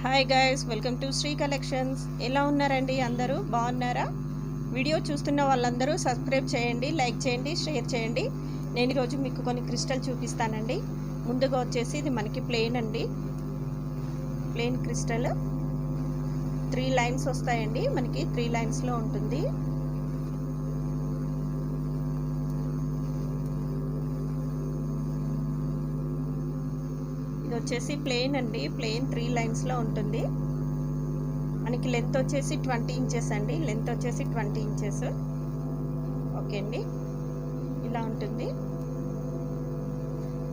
Hi guys, welcome to Shri collections. ఎలా ఉన్నారండి? అందరూ బాగున్నారా? వీడియో చూస్తున్న వాళ్ళందరూ సబ్స్క్రైబ్ చేయండి, లైక్ చేయండి, షేర్ చేయండి. నేను ఈరోజు మీకు కొన్ని క్రిస్టల్ చూపిస్తానండి. ముందుగా వచ్చేసి ఇది మనకి ప్లెయిన్ అండి, ప్లెయిన్ క్రిస్టల్ 3 లైన్స్ వస్తాయండి. మనకి 3 లైన్స్లో ఉంటుంది. ఇది వచ్చేసి ప్లెయిన్ అండి, ప్లెయిన్ 3 లైన్స్లో ఉంటుంది. మనకి లెంత్ వచ్చేసి 20 ఇంచెస్ అండి, లెంత్ వచ్చేసి 20 ఇంచెస్. ఓకే అండి, ఇలా ఉంటుంది.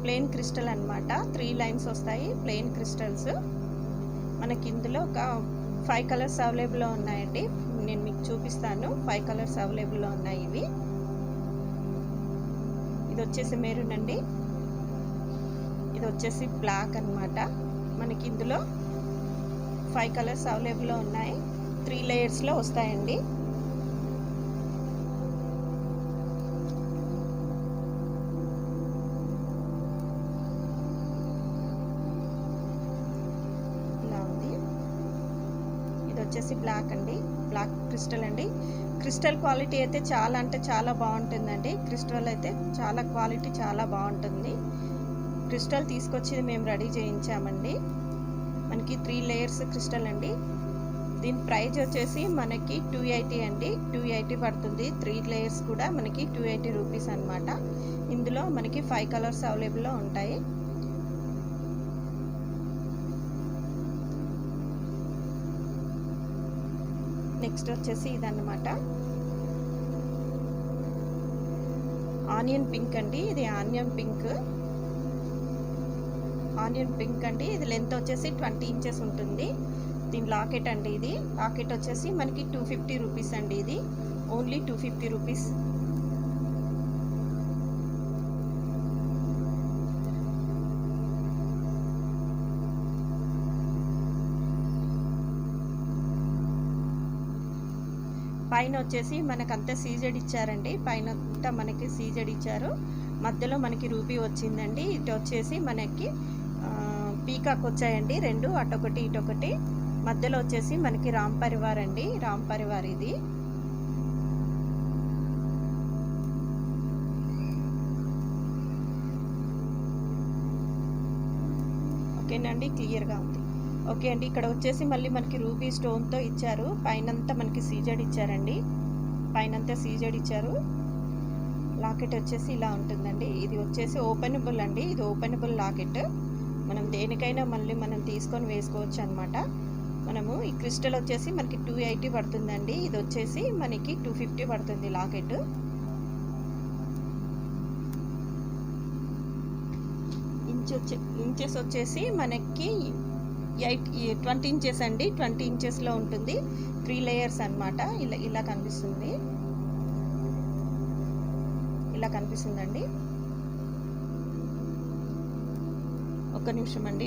ప్లెయిన్ క్రిస్టల్ అన్నమాట. 3 లైన్స్ వస్తాయి, ప్లెయిన్ క్రిస్టల్స్. మనకి ఇందులో ఒక 5 కలర్స్ అవైలబుల్లో ఉన్నాయండి. నేను మీకు చూపిస్తాను. 5 కలర్స్ అవైలబుల్లో ఉన్నాయి. ఇది వచ్చేసి మెరూన్ అండి, ఇది వచ్చేసి బ్లాక్ అన్నమాట. మనకి ఇందులో 5 కలర్స్ అవైలబుల్లో ఉన్నాయి. 3 లేయర్స్లో వస్తాయండి. ఇలా ఉంది. ఇది వచ్చేసి బ్లాక్ అండి, బ్లాక్ క్రిస్టల్ అండి. క్రిస్టల్ క్వాలిటీ అయితే చాలా అంటే చాలా బాగుంటుందండి. క్రిస్టల్ అయితే చాలా క్వాలిటీ చాలా బాగుంటుంది. క్రిస్టల్ తీసుకొచ్చి మేము రెడీ చేయించామండి. మనకి 3 లేయర్స్ క్రిస్టల్ అండి. దీని ప్రైస్ వచ్చేసి మనకి 280 అండి, 280 పడుతుంది. 3 లేయర్స్ కూడా మనకి 280 రూపీస్ అనమాట. ఇందులో మనకి 5 కలర్స్ అవైలబుల్లో ఉంటాయి. నెక్స్ట్ వచ్చేసి ఇదన్నమాట, ఆనియన్ పింక్ అండి. ఇది ఆనియన్ పింక్ అండి. ఇది లెంత్ వచ్చేసి 20 ఇంచెస్ ఉంటుంది. దీని లాకెట్ అండి. ఇది లాకెట్ వచ్చేసి మనకి 250 రూపీస్ అండి. ఇది ఓన్లీ 250 రూపీస్. పైన వచ్చేసి మనకంతా సీజెడ్ ఇచ్చారండి. పైన అంతా మనకి సీజెడ్ ఇచ్చారు. మధ్యలో మనకి రూబీ వచ్చిందండి. ఇటు వచ్చేసి మనకి పీకాక్ వచ్చాయండి, 2 అటొకటి ఇటొకటి. మధ్యలో వచ్చేసి మనకి రామ్ పరివార్ అండి, రామ్ పరివార్. ఇది ఓకేనండి, క్లియర్గా ఉంది. ఓకే అండి, ఇక్కడ వచ్చేసి మళ్ళీ మనకి రూబీ స్టోన్తో ఇచ్చారు. పైనంతా మనకి సీజెడ్ ఇచ్చారండి, పైనంతా సీజెడ్ ఇచ్చారు. లాకెట్ వచ్చేసి ఇలా ఉంటుందండి. ఇది వచ్చేసి ఓపెనబుల్ అండి, ఇది ఓపెనబుల్ లాకెట్. మనం దేనికైనా మళ్ళీ మనం తీసుకొని వేసుకోవచ్చు అనమాట. మనము ఈ క్రిస్టల్ వచ్చేసి మనకి 280 పడుతుందండి. ఇది వచ్చేసి మనకి 250 పడుతుంది లాకెట్. ఇంచెస్ వచ్చేసి మనకి 20 ఇంచెస్ అండి, 20 ఇంచెస్లో ఉంటుంది. 3 లేయర్స్ అనమాట. ఇలా కనిపిస్తుంది, ఇలా కనిపిస్తుందండి. ఒక నిమిషం అండి.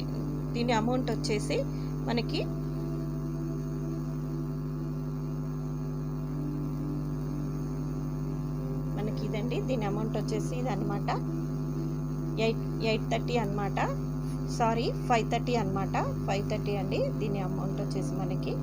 దీని అమౌంట్ వచ్చేసి మనకి ఇదండి. దీని అమౌంట్ వచ్చేసి ఇది అనమాట 830 అనమాట. సారీ 530 అనమాట, 530 అండి. దీని అమౌంట్ వచ్చేసి మనకి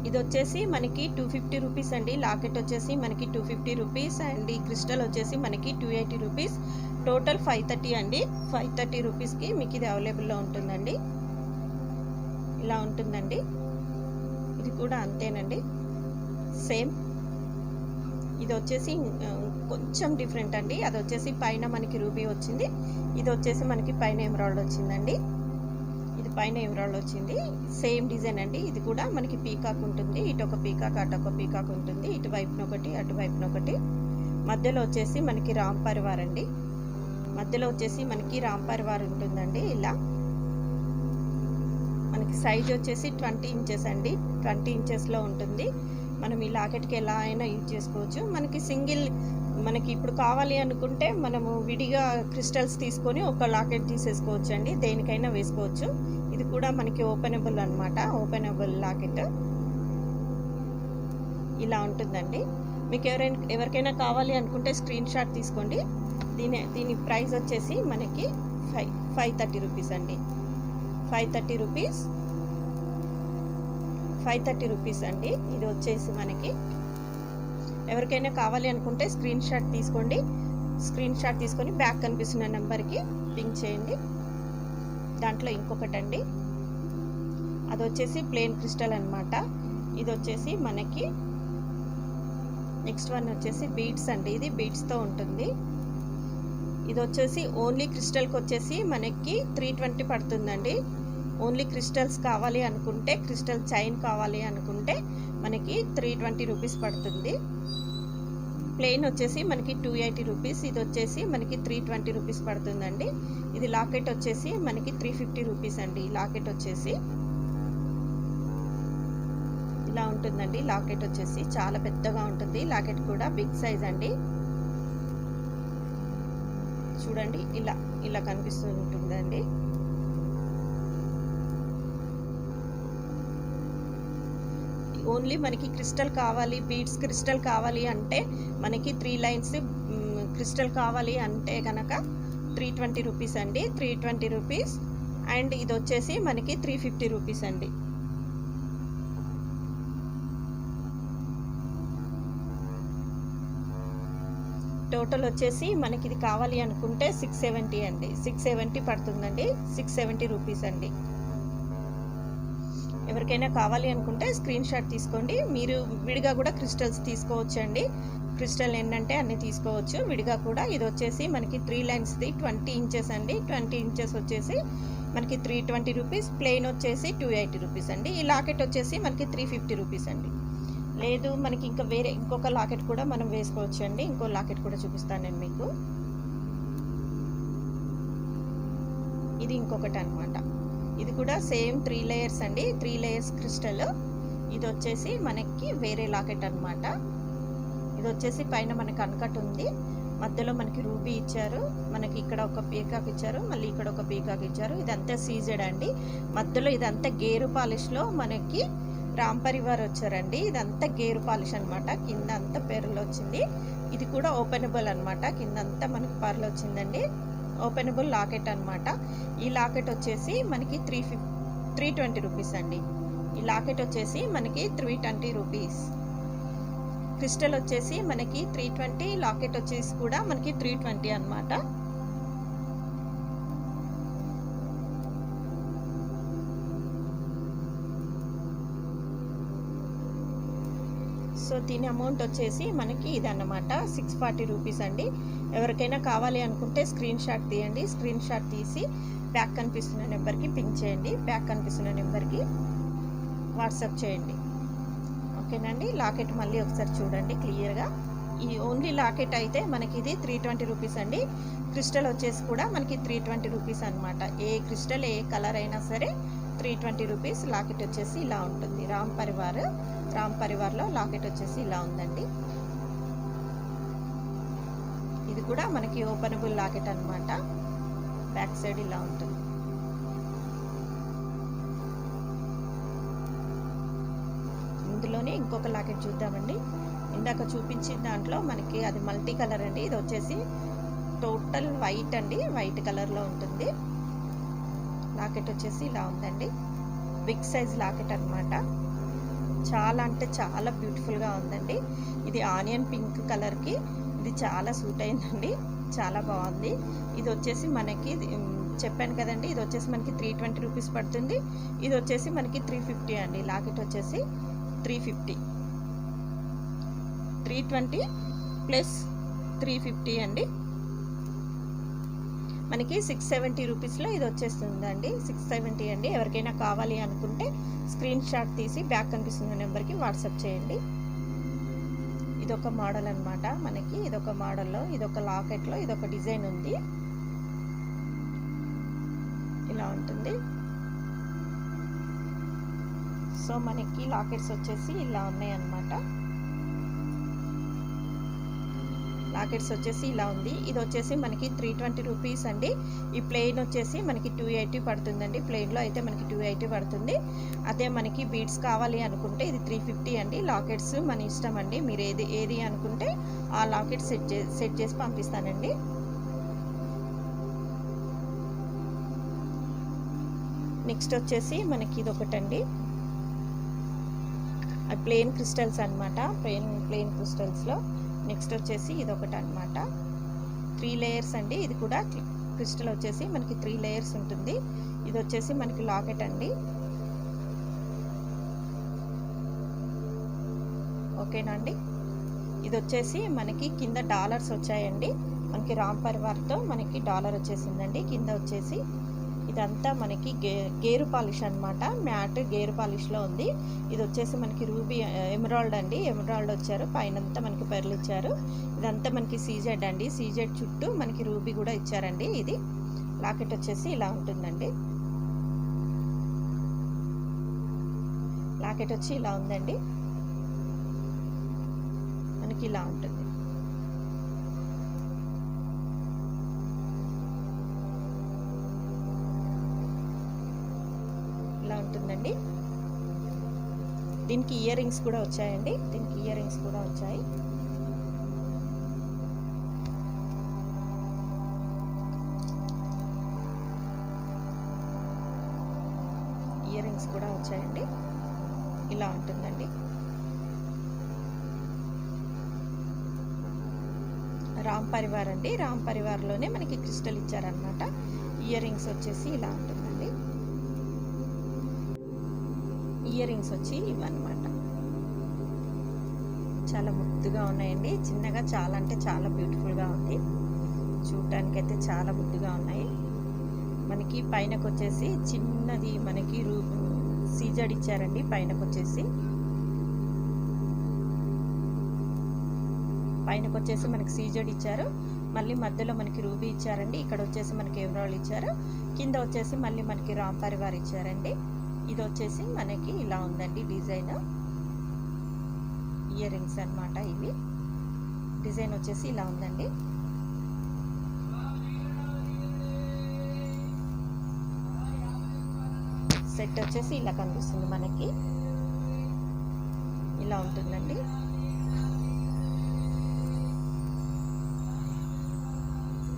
ఇది వచ్చేసి మనకి 250 రూపీస్ అండి. లాకెట్ వచ్చేసి మనకి 250 రూపీస్ అండ్ ఈ క్రిస్టల్ వచ్చేసి మనకి 280 రూపీస్. టోటల్ 530 అండి. 530 రూపీస్కి మీకు ఇది అవైలబుల్లో ఉంటుందండి. ఇలా ఉంటుందండి. ఇది కూడా అంతేనండి, సేమ్. ఇది వచ్చేసి కొంచెం డిఫరెంట్ అండి. అది వచ్చేసి పైన మనకి రూబీ వచ్చింది, ఇది వచ్చేసి మనకి పైన ఎమరాల్డ్ వచ్చిందండి. ఇది పైన ఎమరాల్డ్ వచ్చింది, సేమ్ డిజైన్ అండి. ఇది కూడా మనకి పీకాక్ ఉంటుంది. ఇటు ఒక పీకాక్, అటు ఒక పీకాక్ ఉంటుంది. ఇటువైపున ఒకటి, అటువైపున ఒకటి. మధ్యలో వచ్చేసి మనకి రామ్ పరివార్ అండి. మధ్యలో వచ్చేసి మనకి రామ్ పరివార్ ఉంటుందండి. ఇలా మనకి సైజ్ వచ్చేసి 20 ఇంచెస్ అండి, 20 ఇంచెస్లో ఉంటుంది. మనం ఈ లాకెట్కి ఎలా అయినా యూజ్ చేసుకోవచ్చు. మనకి సింగిల్, మనకి ఇప్పుడు కావాలి అనుకుంటే మనము విడిగా క్రిస్టల్స్ తీసుకొని ఒక లాకెట్ తీసేసుకోవచ్చు అండి, దేనికైనా వేసుకోవచ్చు. ఇది కూడా మనకి ఓపెనబుల్ అనమాట, ఓపెనబుల్ లాకెట్. ఇలా ఉంటుందండి. మీకు ఎవరికైనా కావాలి అనుకుంటే స్క్రీన్ షాట్ తీసుకోండి. దీని ప్రైస్ వచ్చేసి మనకి 530 రూపీస్ అండి. 530 రూపీస్ 530 రూపీస్ అండి. ఇది వచ్చేసి మనకి ఎవరికైనా కావాలి అనుకుంటే స్క్రీన్ షాట్ తీసుకోండి. స్క్రీన్ షాట్ తీసుకొని బ్యాక్ కనిపిస్తున్న నెంబర్కి పింక్ చేయండి. దాంట్లో ఇంకొకటండి, అది వచ్చేసి ప్లెయిన్ క్రిస్టల్ అనమాట. ఇది వచ్చేసి మనకి నెక్స్ట్ వన్ వచ్చేసి బీడ్స్ అండి. ఇది బీడ్స్తో ఉంటుంది. ఇది వచ్చేసి ఓన్లీ క్రిస్టల్కి వచ్చేసి మనకి 320 పడుతుందండి. ఓన్లీ క్రిస్టల్స్ కావాలి అనుకుంటే, క్రిస్టల్ చైన్ కావాలి అనుకుంటే మనకి 320 రూపీస్ పడుతుంది. ప్లెయిన్ వచ్చేసి మనకి 280 రూపీస్. ఇది వచ్చేసి మనకి 320 రూపీస్ పడుతుందండి. ఇది లాకెట్ వచ్చేసి మనకి 350 రూపీస్ అండి. లాకెట్ వచ్చేసి ఇలా ఉంటుందండి. లాకెట్ వచ్చేసి చాలా పెద్దగా ఉంటుంది. లాకెట్ కూడా బిగ్ సైజ్ అండి. చూడండి, ఇలా కనిపిస్తూ ఉంటుందండి. ఓన్లీ మనకి క్రిస్టల్ కావాలి, బీడ్స్ క్రిస్టల్ కావాలి అంటే మనకి 3 లైన్స్ క్రిస్టల్ కావాలి అంటే కనుక 320 రూపీస్ అండి. 320 రూపీస్. అండ్ ఇది వచ్చేసి మనకి 350 రూపీస్ అండి. టోటల్ వచ్చేసి మనకి ఇది కావాలి అనుకుంటే 670 అండి. 670 పడుతుందండి. 670 రూపీస్ అండి. ఎవరికైనా కావాలి అనుకుంటే స్క్రీన్ షాట్ తీసుకోండి. మీరు విడిగా కూడా క్రిస్టల్స్ తీసుకోవచ్చు అండి. క్రిస్టల్ ఏంటంటే అన్నీ తీసుకోవచ్చు విడిగా కూడా. ఇది వచ్చేసి మనకి 3 లైన్స్ది 20 ఇంచెస్ అండి. 20 ఇంచెస్ వచ్చేసి మనకి 320 రూపీస్. ప్లెయిన్ వచ్చేసి 280 రూపీస్ అండి. ఈ లాకెట్ వచ్చేసి మనకి 350 రూపీస్ అండి. లేదు మనకి ఇంకా వేరే ఇంకొక లాకెట్ కూడా మనం వేసుకోవచ్చు అండి. ఇంకో లాకెట్ కూడా చూపిస్తాను నేను మీకు. ఇది ఇంకొకటి అనమాట. ఇది కూడా సేమ్ 3 లేయర్స్ అండి. 3 లేయర్స్ క్రిస్టల్. ఇది వచ్చేసి మనకి వేరే లాకెట్ అనమాట. ఇది వచ్చేసి పైన మనకి అన్కట్ ఉంది, మధ్యలో మనకి రూబీ ఇచ్చారు, మనకి ఇక్కడ ఒక పీకాక్ ఇచ్చారు, మళ్ళీ ఇక్కడ ఒక పీకాక్ ఇచ్చారు. ఇదంతా సీజెడ్ అండి. మధ్యలో ఇదంతా గేరు పాలిష్లో మనకి రామ్ పరివార్ వచ్చారండి. ఇదంతా గేరు పాలిష్ అనమాట. కింద అంతా పెరలు వచ్చింది. ఇది కూడా ఓపెనబుల్ అనమాట. కింద అంతా మనకి పర్లు వచ్చిందండి. ఓపెనబుల్ లాకెట్ అనమాట. ఈ లాకెట్ వచ్చేసి మనకి 320 రూపీస్ అండి. ఈ లాకెట్ వచ్చేసి మనకి 320 రూపీస్. క్రిస్టల్ వచ్చేసి మనకి 320, లాకెట్ వచ్చేసి కూడా మనకి 320 అనమాట. సో దీని అమౌంట్ వచ్చేసి మనకి ఇదన్నమాట 640 రూపీస్ అండి. ఎవరికైనా కావాలి అనుకుంటే స్క్రీన్ షాట్ తీయండి. స్క్రీన్ షాట్ తీసి బ్యాక్ కనిపిస్తున్న నెంబర్కి పింక్ చేయండి. బ్యాక్ కనిపిస్తున్న నెంబర్కి వాట్సాప్ చేయండి. ఓకేనండి. లాకెట్ మళ్ళీ ఒకసారి చూడండి క్లియర్గా. ఈ ఓన్లీ లాకెట్ అయితే మనకి ఇది 320 రూపీస్ అండి. క్రిస్టల్ వచ్చేసి కూడా మనకి 320 రూపీస్ అనమాట. ఏ క్రిస్టల్ ఏ కలర్ అయినా సరే 320 రూపీస్. లాకెట్ వచ్చేసి ఇలా ఉంటుంది. రామ్ పరివార్లో లాకెట్ వచ్చేసి ఇలా ఉందండి. ఇది కూడా మనకి ఓపెనబుల్ లాకెట్ అనమాట. బ్యాక్ సైడ్ ఇలా ఉంటుంది. ఇందులోనే ఇంకొక లాకెట్ చూద్దామండి. ఇందాక చూపించిన దాంట్లో మనకి అది మల్టీ కలర్ అండి. ఇది వచ్చేసి టోటల్ వైట్ అండి. వైట్ కలర్లో ఉంటుంది. లాకెట్ వచ్చేసి ఇలా ఉందండి. బిగ్ సైజ్ లాకెట్ అనమాట. చాలా అంటే చాలా బ్యూటిఫుల్గా ఉందండి. ఇది ఆనియన్ పింక్ కలర్కి ఇది చాలా సూట్ అయిందండి. చాలా బాగుంది. ఇది వచ్చేసి మనకి చెప్పాను కదండి, ఇది వచ్చేసి మనకి 320 రూపీస్ పడుతుంది. ఇది వచ్చేసి మనకి 350 అండి. లాకెట్ వచ్చేసి 350. 320 ప్లస్ 350 అండి. మనకి 670 రూపీస్లో ఇది వచ్చేస్తుందండి. 670 అండి. ఎవరికైనా కావాలి అనుకుంటే స్క్రీన్ షాట్ తీసి బ్యాక్ కనిపిస్తున్న నెంబర్కి వాట్సాప్ చేయండి. ఇదొక మోడల్ అనమాట. మనకి ఇదొక మోడల్లో, ఇదొక లాకెట్లో ఇదొక డిజైన్ ఉంది. ఇలా ఉంటుంది. సో మనకి లాకెట్స్ వచ్చేసి ఇలా ఉన్నాయి అన్నమాట. లాకెట్స్ వచ్చేసి ఇలా ఉంది. ఇది వచ్చేసి మనకి 320 రూపీస్ అండి. ఈ ప్లెయిన్ వచ్చేసి మనకి 280 పడుతుందండి. ప్లెయిన్లో అయితే మనకి 280 పడుతుంది. అదే మనకి బీడ్స్ కావాలి అనుకుంటే ఇది 350 అండి. లాకెట్స్ మన ఇష్టం అండి, మీరు ఏది అనుకుంటే ఆ లాకెట్ సెట్ చేసి పంపిస్తానండి. నెక్స్ట్ వచ్చేసి మనకి ఇది ఒకటండి, ప్లెయిన్ క్రిస్టల్స్ అనమాట. ప్లెయిన్ క్రిస్టల్స్లో నెక్స్ట్ వచ్చేసి ఇది ఒకటి అనమాట. 3 లేయర్స్ అండి. ఇది కూడా క్రిస్టల్ వచ్చేసి మనకి 3 లేయర్స్ ఉంటుంది. ఇది వచ్చేసి మనకి లాకెట్ అండి. ఓకేనా అండి. ఇది వచ్చేసి మనకి కింద డాలర్స్ వచ్చాయండి. మనకి రామ్ పరివార్తో మనకి డాలర్ వచ్చేసిందండి. కింద వచ్చేసి ఇదంతా మనకి గేరు పాలిష్ అనమాట. మ్యాట్ గేరు పాలిష్లో ఉంది. ఇది వచ్చేసి మనకి రూబీ ఎమరాల్డ్ అండి. ఎమరాల్డ్ వచ్చారు, పైనంతా మనకి పెర్లు ఇచ్చారు. ఇదంతా మనకి సీజెడ్ అండి. సీజెడ్ చుట్టూ మనకి రూబీ కూడా ఇచ్చారండి. ఇది లాకెట్ వచ్చేసి ఇలా ఉంటుందండి. లాకెట్ వచ్చి ఇలా ఉందండి. మనకి ఇలా ఉంటుంది. ఇలా ఉంటుందండి. దీనికి ఇయర్ రింగ్స్ కూడా వచ్చాయండి. దీనికి ఇయర్ రింగ్స్ కూడా వచ్చాయి. ఇయర్ రింగ్స్ కూడా వచ్చాయండి. ఇలా ఉంటుందండి. రామ్ పరివార్ అండి. రామ్ పరివార్లోనే మనకి క్రిస్టల్ ఇచ్చారనమాట. ఇయర్ రింగ్స్ వచ్చేసి ఇలా ఉంటుందండి. ఇయర్ రింగ్స్ వచ్చి ఇవన్నమాట. చాలా ముద్దుగా ఉన్నాయండి. చిన్నగా చాలా అంటే చాలా బ్యూటిఫుల్గా ఉంది. చూడటానికి అయితే చాలా ముద్దుగా ఉన్నాయి. మనకి పైనకు వచ్చేసి చిన్నది మనకి సీజెడ్ ఇచ్చారండి. పైనకు వచ్చేసి మనకి సీజెడ్ ఇచ్చారు. మళ్ళీ మధ్యలో మనకి రూబీ ఇచ్చారండి. ఇక్కడ వచ్చేసి మనకి ఎమరాల్డ్ ఇచ్చారు. కింద వచ్చేసి మళ్ళీ మనకి రామ్ పరివార్ ఇచ్చారండి. ఇది వచ్చేసి మనకి ఇలా ఉందండి డిజైన్. ఇయర్ రింగ్స్ అనమాట. ఇవి డిజైన్ వచ్చేసి ఇలా ఉందండి. సెట్ వచ్చేసి ఇలా కనిపిస్తుంది మనకి. ఇలా ఉంటుందండి.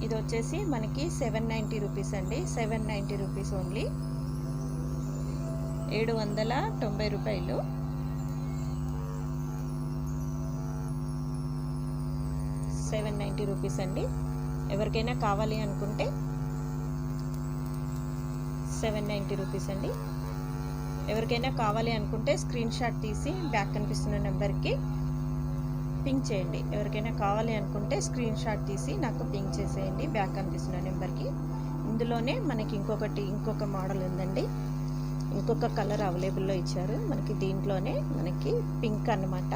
ఇది వచ్చేసి మనకి 790 రూపీస్ అండి. 790 రూపీస్ ఓన్లీ. 790 రూపాయలు. రూపీస్ అండి. ఎవరికైనా కావాలి అనుకుంటే 790 రూపీస్ అండి. ఎవరికైనా కావాలి అనుకుంటే స్క్రీన్ షాట్ తీసి బ్యాక్ కనిపిస్తున్న నెంబర్కి పింక్ చేయండి. ఎవరికైనా కావాలి అనుకుంటే స్క్రీన్ షాట్ తీసి నాకు పింక్ చేసేయండి బ్యాక్ కనిపిస్తున్న నెంబర్కి. ఇందులోనే మనకి ఇంకొక మోడల్ ఉందండి. ఇంకొక కలర్ అవైలబుల్లో ఇచ్చారు మనకి. దీంట్లోనే మనకి పింక్ అన్నమాట.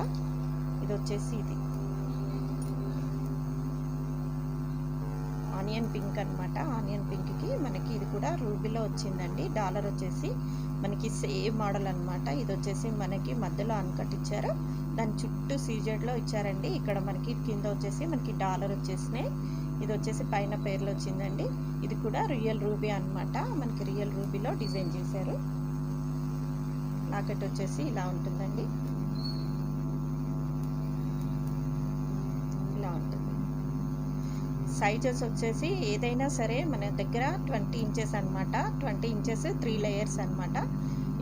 ఇది వచ్చేసి ఇది ఆనియన్ పింక్ అనమాట. ఆనియన్ పింక్కి మనకి ఇది కూడా రూబీలో వచ్చిందండి. డాలర్ వచ్చేసి మనకి సేమ్ మోడల్ అనమాట. ఇది వచ్చేసి మనకి మధ్యలో అన్కట్ ఇచ్చారు. దాని చుట్టూ సీజెడ్లో ఇచ్చారండి. ఇక్కడ మనకి కింద వచ్చేసి మనకి డాలర్ వచ్చేసినాయి. ఇది వచ్చేసి పైన పేర్లు వచ్చిందండి. ఇది కూడా రియల్ రూబీ అనమాట. మనకి రియల్ రూబీలో డిజైన్ చేశారు. లాకెట్ వచ్చేసి ఇలా ఉంటుందండి. ఇలా ఉంటుంది. సైజెస్ వచ్చేసి ఏదైనా సరే మన దగ్గర 20 ఇంచెస్ అనమాట. 20 ఇంచెస్ 3 లేయర్స్ అనమాట.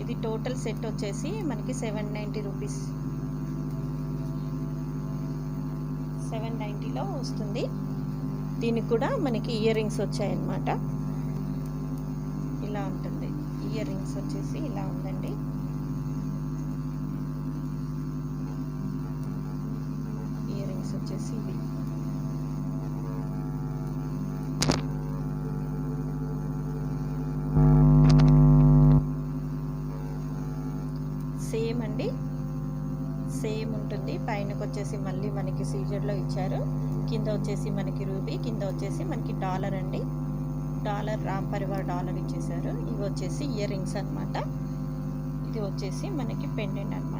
ఇది టోటల్ సెట్ వచ్చేసి మనకి 790 రూపీస్. 790లో వస్తుంది. దీనికి కూడా మనకి ఇయర్ రింగ్స్ వచ్చాయన్నమాట. ఇలా ఉంటుంది. ఇయర్ రింగ్స్ వచ్చేసి ఇలా ఉందండి. ఇయర్ రింగ్స్ వచ్చేసి ఇవి. సేమ్ అండి, సేమ్ ఉంటుంది. పైనకి వచ్చేసి మళ్ళీ మనకి సీజర్లో ఇచ్చారు. కింద వచ్చేసి మనకి రూబీ, కింద వచ్చేసి మనకి డాలర్ అండి. డాలర్ రామ్ పరివార్ డాలర్ ఇచ్చేసారు. ఇవి వచ్చేసి ఇయర్ రింగ్స్ అనమాట. ఇది వచ్చేసి మనకి పెండెంట్ అనమాట.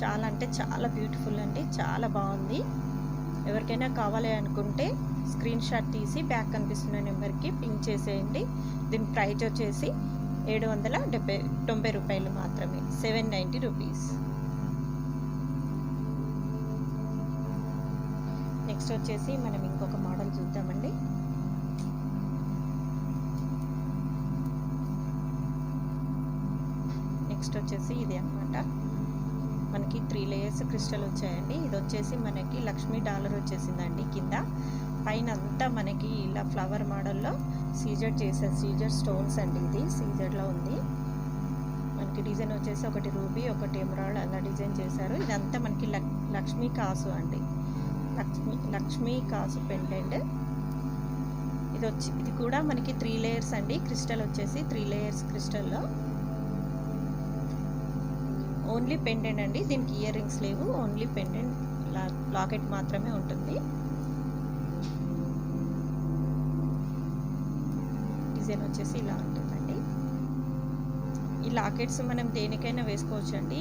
చాలా అంటే చాలా బ్యూటిఫుల్ అండి, చాలా బాగుంది. ఎవరికైనా కావాలి అనుకుంటే స్క్రీన్ షాట్ తీసి బ్యాక్ కనిపిస్తున్న నెంబర్కి పింక్ చేసేయండి. దీని ప్రైస్ వచ్చేసి 790 రూపాయలు మాత్రమే, 790 రూపీస్. నెక్స్ట్ వచ్చేసి మనం ఇంకొక మోడల్ చూద్దామండి. నెక్స్ట్ వచ్చేసి ఇది అన్నమాట, మనకి 3 లేయర్స్ క్రిస్టల్ వచ్చాయండి. ఇది వచ్చేసి మనకి లక్ష్మీ డాలర్ వచ్చేసిందండి. కింద పైన అంతా మనకి ఇలా ఫ్లవర్ మోడల్లో సీజర్ స్టోన్స్ అండి. ఇది సీజర్లో ఉంది. మనకి డిజైన్ వచ్చేసి ఒకటి రూబీ, ఒకటి ఎమరాల్డ్ అలా డిజైన్ చేశారు. ఇదంతా మనకి లక్ష్మీ కాసు అండి, లక్ష్మీ కాసు పెండెంట్. ఇది కూడా మనకి 3 లేయర్స్ అండి. క్రిస్టల్ వచ్చేసి 3 లేయర్స్ క్రిస్టల్లో ఓన్లీ పెండెంట్ అండి. దీనికి ఇయర్ రింగ్స్ లేవు, ఓన్లీ పెండెంట్ లాకెట్ మాత్రమే ఉంటుంది. డిజైన్ వచ్చేసి ఇలా ఉంటుందండి. ఈ లాకెట్స్ మనం దేనికైనా వేసుకోవచ్చు అండి.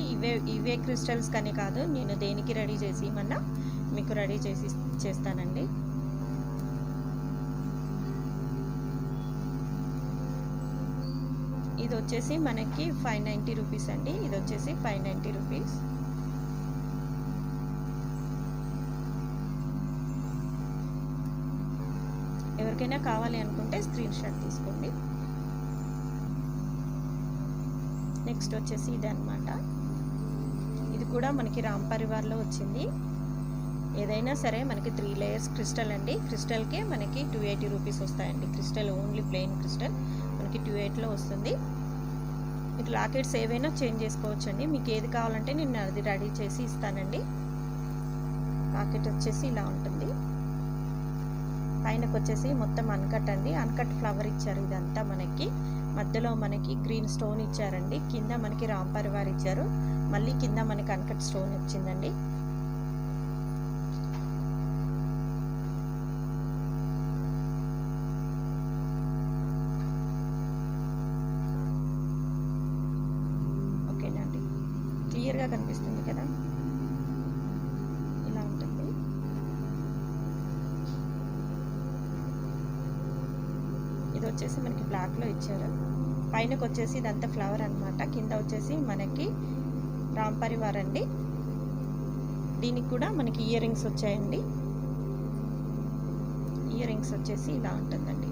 ఇవే క్రిస్టల్స్ కానీ కాదు, నేను దేనికి రెడీ చేసి ఇమన్నా మీకు రెడీ చేస్తానండి. ఇది వచ్చేసి మనకి 590 రూపీస్ అండి. ఇది వచ్చేసి 590 రూపీస్. ఎవరికైనా కావాలి అనుకుంటే స్క్రీన్ షాట్ తీసుకోండి. నెక్స్ట్ వచ్చేసి ఇది అన్నమాట. ఇది కూడా మనకి రామ్ పరివార్లో వచ్చింది. ఏదైనా సరే మనకి 3 లేయర్స్ క్రిస్టల్ అండి. క్రిస్టల్కే మనకి 280 రూపీస్ వస్తాయండి. క్రిస్టల్ ఓన్లీ ప్లెయిన్ క్రిస్టల్ మనకి 280లో వస్తుంది. మీకు లాకెట్స్ ఏవైనా చేంజ్ చేసుకోవచ్చు అండి. మీకు ఏది కావాలంటే నేను అది రెడీ చేసి ఇస్తానండి. లాకెట్ వచ్చేసి ఇలా ఉంటుంది. పైనకు వచ్చేసి మొత్తం అన్కట్ అండి, అన్కట్ ఫ్లవర్ ఇచ్చారు. ఇదంతా మనకి మధ్యలో మనకి గ్రీన్ స్టోన్ ఇచ్చారండి. కింద మనకి రామ్ పరివార్ ఇచ్చారు, మళ్ళీ కింద మనకి అన్కట్ స్టోన్ వచ్చిందండి. ఓకేనండి, క్లియర్గా కనిపిస్తుంది కదా, ఇలా ఉంటుంది. ఇది వచ్చేసి మనకి బ్లాక్లో ఇచ్చారు. పైనకు వచ్చేసి ఇదంతా ఫ్లవర్ అన్నమాట. కింద వచ్చేసి మనకి రామ్ పరివార్ అండి. దీనికి కూడా మనకి ఇయర్ రింగ్స్ వచ్చాయండి. ఇయర్ రింగ్స్ వచ్చేసి ఇలా ఉంటుందండి.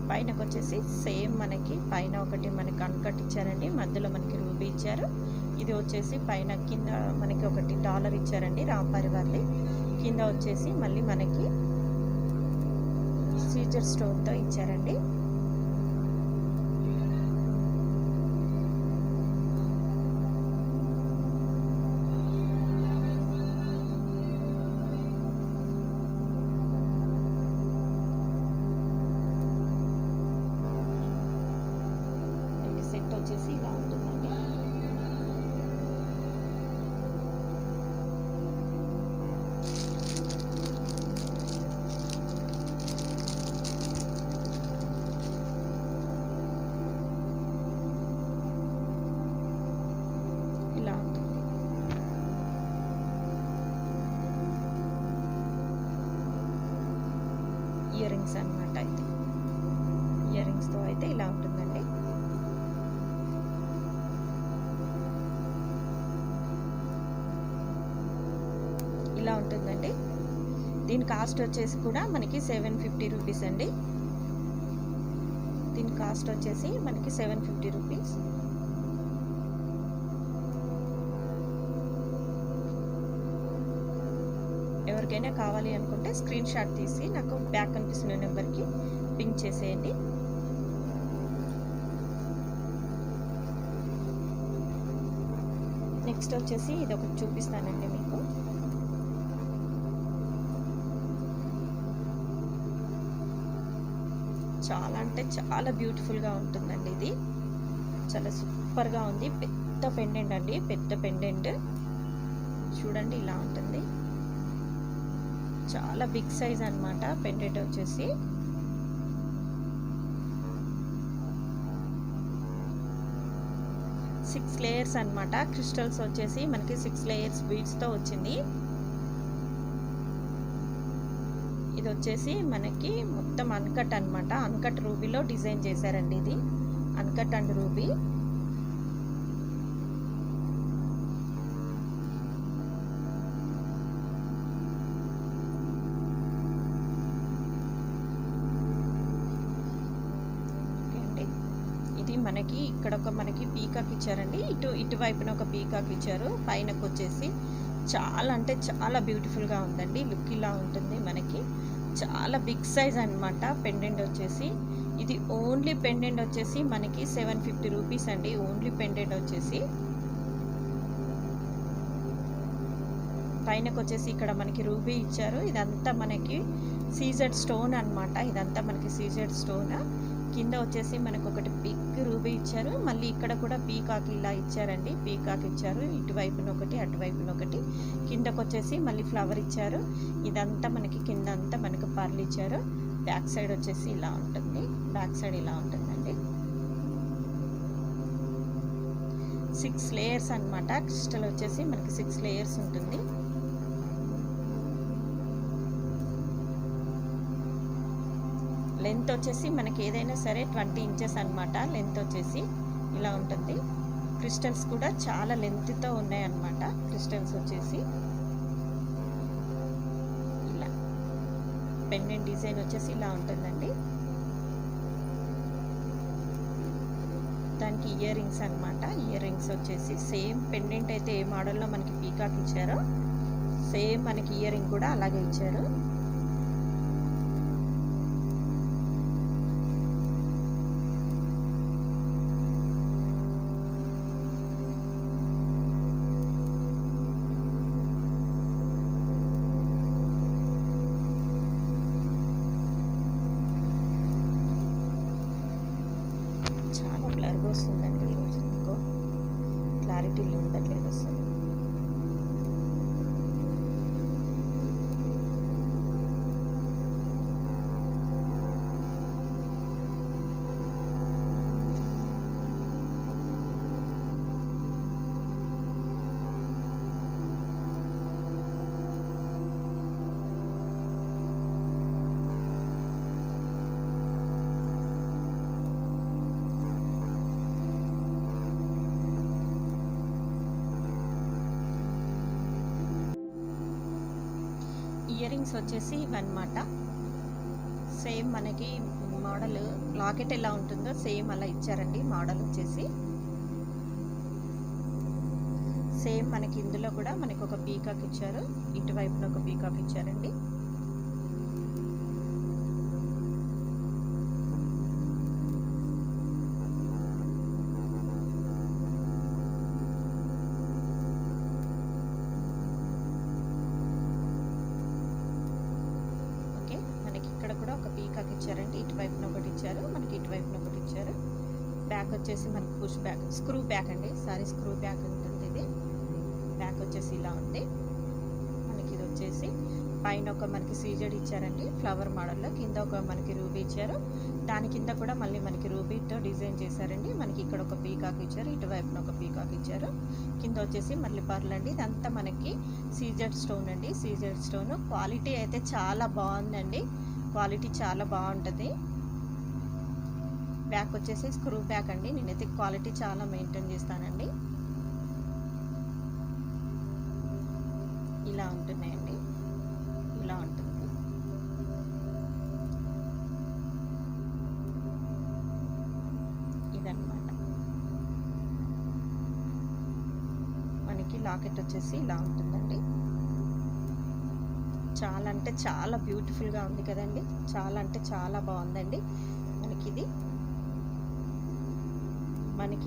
పైనకు వచ్చేసి సేమ్ మనకి పైన ఒకటి మనకి అన్కట్ ఇచ్చారండి, మధ్యలో మనకి రూబీ ఇచ్చారు. ఇది వచ్చేసి పైన కింద మనకి ఒకటి డాలర్ ఇచ్చారండి రామ్ పరివార్ది. కింద వచ్చేసి మళ్ళీ మనకి సీజర్ స్టోన్తో ఇచ్చారండి. సెట్ వచ్చేసి ఇలా ఉంటుందండి. ఇలా ఉంటుంది. ఇయర్ రింగ్స్ అన్నమాట. అయితే ఇయర్ రింగ్స్తో అయితే ఇలా ఉంటుందండి. ఇలా ఉంటుందండి. దీని కాస్ట్ వచ్చేసి కూడా మనకి 750 రూపీస్ అండి. దీని కాస్ట్ వచ్చేసి మనకి 750 రూపీస్. ఎవరికైనా కావాలి అనుకుంటే స్క్రీన్ షాట్ తీసి నాకు బ్యాక్ కనిపిస్తున్న నెంబర్కి పింక్ చేసేయండి. నెక్స్ట్ వచ్చేసి ఇది ఒకటి చూపిస్తానండి మీకు. చాలా అంటే చాలా బ్యూటిఫుల్గా ఉంటుందండి. ఇది చాలా సూపర్గా ఉంది. పెద్ద పెండెంట్ అండి, పెద్ద పెండెంట్ చూడండి, ఇలా ఉంటుంది. చాలా బిగ్ సైజ్ అన్నమాట పెండెంట్ వచ్చేసి. 6 లేయర్స్ అనమాట. క్రిస్టల్స్ వచ్చేసి మనకి 6 లేయర్స్ బీడ్స్తో వచ్చింది. ఇది వచ్చేసి మనకి మొత్తం అన్కట్ అనమాట. అన్కట్ రూబీలో డిజైన్ చేశారండి. ఇది అన్కట్ అండ్ రూబీ. ఇది మనకి ఇక్కడ ఒక మనకి పీకాక్ ఇచ్చారండి. ఇటువైపున ఒక పీకాక్ ఇచ్చారు. పైనకు వచ్చేసి చాలా అంటే చాలా బ్యూటిఫుల్గా ఉందండి. లుక్ ఇలా ఉంటుంది మనకి. చాలా బిగ్ సైజ్ అనమాట. పెండెంట్ వచ్చేసి ఇది ఓన్లీ పెండెంట్ వచ్చేసి మనకి 750 రూపీస్ అండి. ఓన్లీ పెండెంట్ వచ్చేసి పైనకు వచ్చేసి ఇక్కడ మనకి రూబీ ఇచ్చారు. ఇదంతా మనకి సీజెడ్ స్టోన్ అనమాట. ఇదంతా మనకి సీజెడ్ స్టోన్. కింద వచ్చేసి మనకు ఒకటి బిగ్ రూబీ ఇచ్చారు. మళ్ళీ ఇక్కడ కూడా పీకాక్ ఇలా ఇచ్చారండి. పీకాక్ ఇచ్చారు. ఇటువైపున ఒకటి అటువైపున ఒకటి. కిందకు వచ్చేసి మళ్ళీ ఫ్లవర్ ఇచ్చారు. ఇదంతా మనకి కింద అంతా మనకు పర్లు ఇచ్చారు. బ్యాక్ సైడ్ వచ్చేసి ఇలా ఉంటుంది. బ్యాక్ సైడ్ ఇలా ఉంటుందండి. 6 లేయర్స్ అనమాట. క్రిస్టల్ వచ్చేసి మనకి 6 లేయర్స్ ఉంటుంది. లెంత్ వచ్చేసి మనకి ఏదైనా సరే 20 ఇంచెస్ అనమాట. లెంత్ వచ్చేసి ఇలా ఉంటుంది. క్రిస్టల్స్ కూడా చాలా లెంత్తో ఉన్నాయన్నమాట. క్రిస్టల్స్ వచ్చేసి ఇలా పెండెంట్ డిజైన్ వచ్చేసి ఇలా ఉంటుందండి. దానికి ఇయర్ రింగ్స్ అనమాట. ఇయర్ రింగ్స్ వచ్చేసి సేమ్ పెండెంట్ అయితే ఏ మోడల్లో మనకి పీకాక్ ఇచ్చారో సేమ్ మనకి ఇయర్ రింగ్ కూడా అలాగే ఇచ్చారు. చాలా బ్లర్గా వస్తుందండి ఈరోజు. ఇంకో క్లారిటీ ఉండట్లేదు అసలు. ఇయర్ రింగ్స్ వచ్చేసి ఇవన్నమాట. సేమ్ మనకి మోడల్ లాకెట్ ఎలా ఉంటుందో సేమ్ అలా ఇచ్చారండి. మోడల్ వచ్చేసి సేమ్ మనకి ఇందులో కూడా మనకి ఒక పీకాక్ ఇచ్చారు. ఇటువైపున ఒక పీకాక్ ఇచ్చారండి. ఒక పీకాక్ ఇచ్చారండి. ఇటువైపున ఒకటి ఇచ్చారు. మనకి ఇటువైపున ఒకటి ఇచ్చారు. బ్యాక్ వచ్చేసి మనకి పుష్ బ్యాక్ స్క్రూ బ్యాక్ అండి. సారీ స్క్రూ బ్యాక్ ఉంటుంది. ఇది బ్యాక్ వచ్చేసి ఇలా ఉంది మనకి. ఇది వచ్చేసి పైన ఒక మనకి సీజెడ్ ఇచ్చారండి ఫ్లవర్ మోడల్లో. కింద ఒక మనకి రూబీ ఇచ్చారు. దాని కింద కూడా మళ్ళీ మనకి రూబీతో డిజైన్ చేశారండి. మనకి ఇక్కడ ఒక పీకాక్ ఇచ్చారు. ఇటువైపున ఒక పీకాక్ ఇచ్చారు. కింద వచ్చేసి మళ్ళీ పర్ల్ అండి. ఇదంతా మనకి సీజెడ్ స్టోన్ అండి. సీజెడ్ స్టోన్ క్వాలిటీ అయితే చాలా బాగుందండి. క్వాలిటీ చాలా బాగుంటుంది. బ్యాక్ వచ్చేసి స్క్రూ బ్యాక్ అండి. నేనైతే క్వాలిటీ చాలా మెయింటైన్ చేస్తానండి. ఇలా ఉంటున్నాయండి. ఇలా ఉంటుంది. ఇదన్నమాట మనకి లాకెట్ వచ్చేసి ఇలా ఉంటుందండి. చాలా అంటే చాలా బ్యూటిఫుల్గా ఉంది కదండి. చాలా అంటే చాలా బాగుందండి. మనకి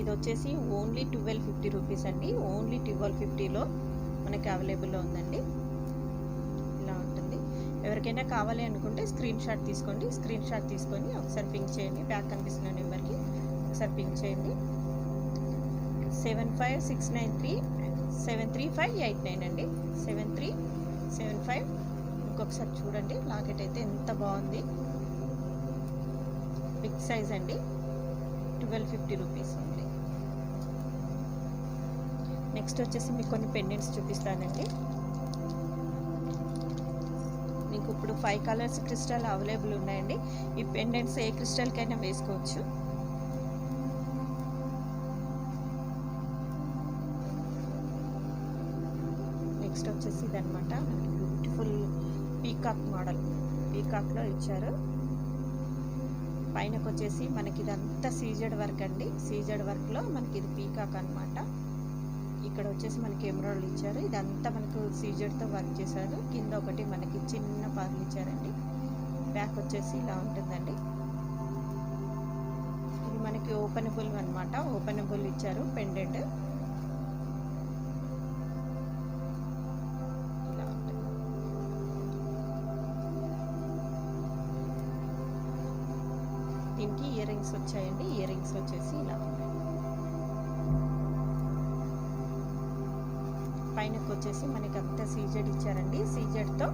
ఇది వచ్చేసి ఓన్లీ 1250 రూపీస్ అండి. ఓన్లీ 1250లో మనకి అవైలబుల్లో ఉందండి. ఇలా ఉంటుంది. ఎవరికైనా కావాలి అనుకుంటే స్క్రీన్ షాట్ తీసుకోండి. స్క్రీన్ షాట్ తీసుకొని ఒకసారి పింక్ చేయండి. బ్యాక్ కనిపిస్తున్న నెంబర్కి ఒకసారి పింక్ చేయండి. 7569373589 అండి. 7375. ఇంకొకసారి చూడండి. లాకెట్ అయితే ఎంత బాగుంది. బిగ్ సైజ్ అండి. 1250 రూపీస్ ఉంది. నెక్స్ట్ వచ్చేసి మీకు కొన్ని పెండెంట్స్ చూపిస్తానండి. మీకు ఇప్పుడు 5 కలర్స్ క్రిస్టల్ అవైలబుల్ ఉన్నాయండి. ఈ పెండెంట్స్ ఏ క్రిస్టల్కైనా వేసుకోవచ్చు. నెక్స్ట్ వచ్చేసి ఇదనమాట, మనకి బ్యూటిఫుల్ పీకాక్ మోడల్, పీకాక్లో ఇచ్చారు. పైనకు వచ్చేసి మనకి ఇదంతా సీజెడ్ వర్క్ అండి. సీజెడ్ వర్క్లో మనకి ఇది పీకాక్ అనమాట. ఇక్కడ వచ్చేసి మనకి ఎమరాల్డ్ ఇచ్చారు. ఇదంతా మనకు సీజెడ్తో వర్క్ చేశారు. కింద ఒకటి మనకి చిన్న పర్లు ఇచ్చారండి. బ్యాక్ వచ్చేసి ఇలా ఉంటుందండి. ఇది మనకి ఓపెనబుల్ అనమాట, ఓపెనబుల్ ఇచ్చారు పెండెంట్. ఇలా ఉంటుంది. దీనికి ఇయర్ రింగ్స్ వచ్చాయండి. ఇయర్ రింగ్స్ వచ్చేసి ఇలా ఉన్నాయి. పైనకు వచ్చేసి మనకి అంతా సీజెడ్ ఇచ్చారండి. సీజెడ్తో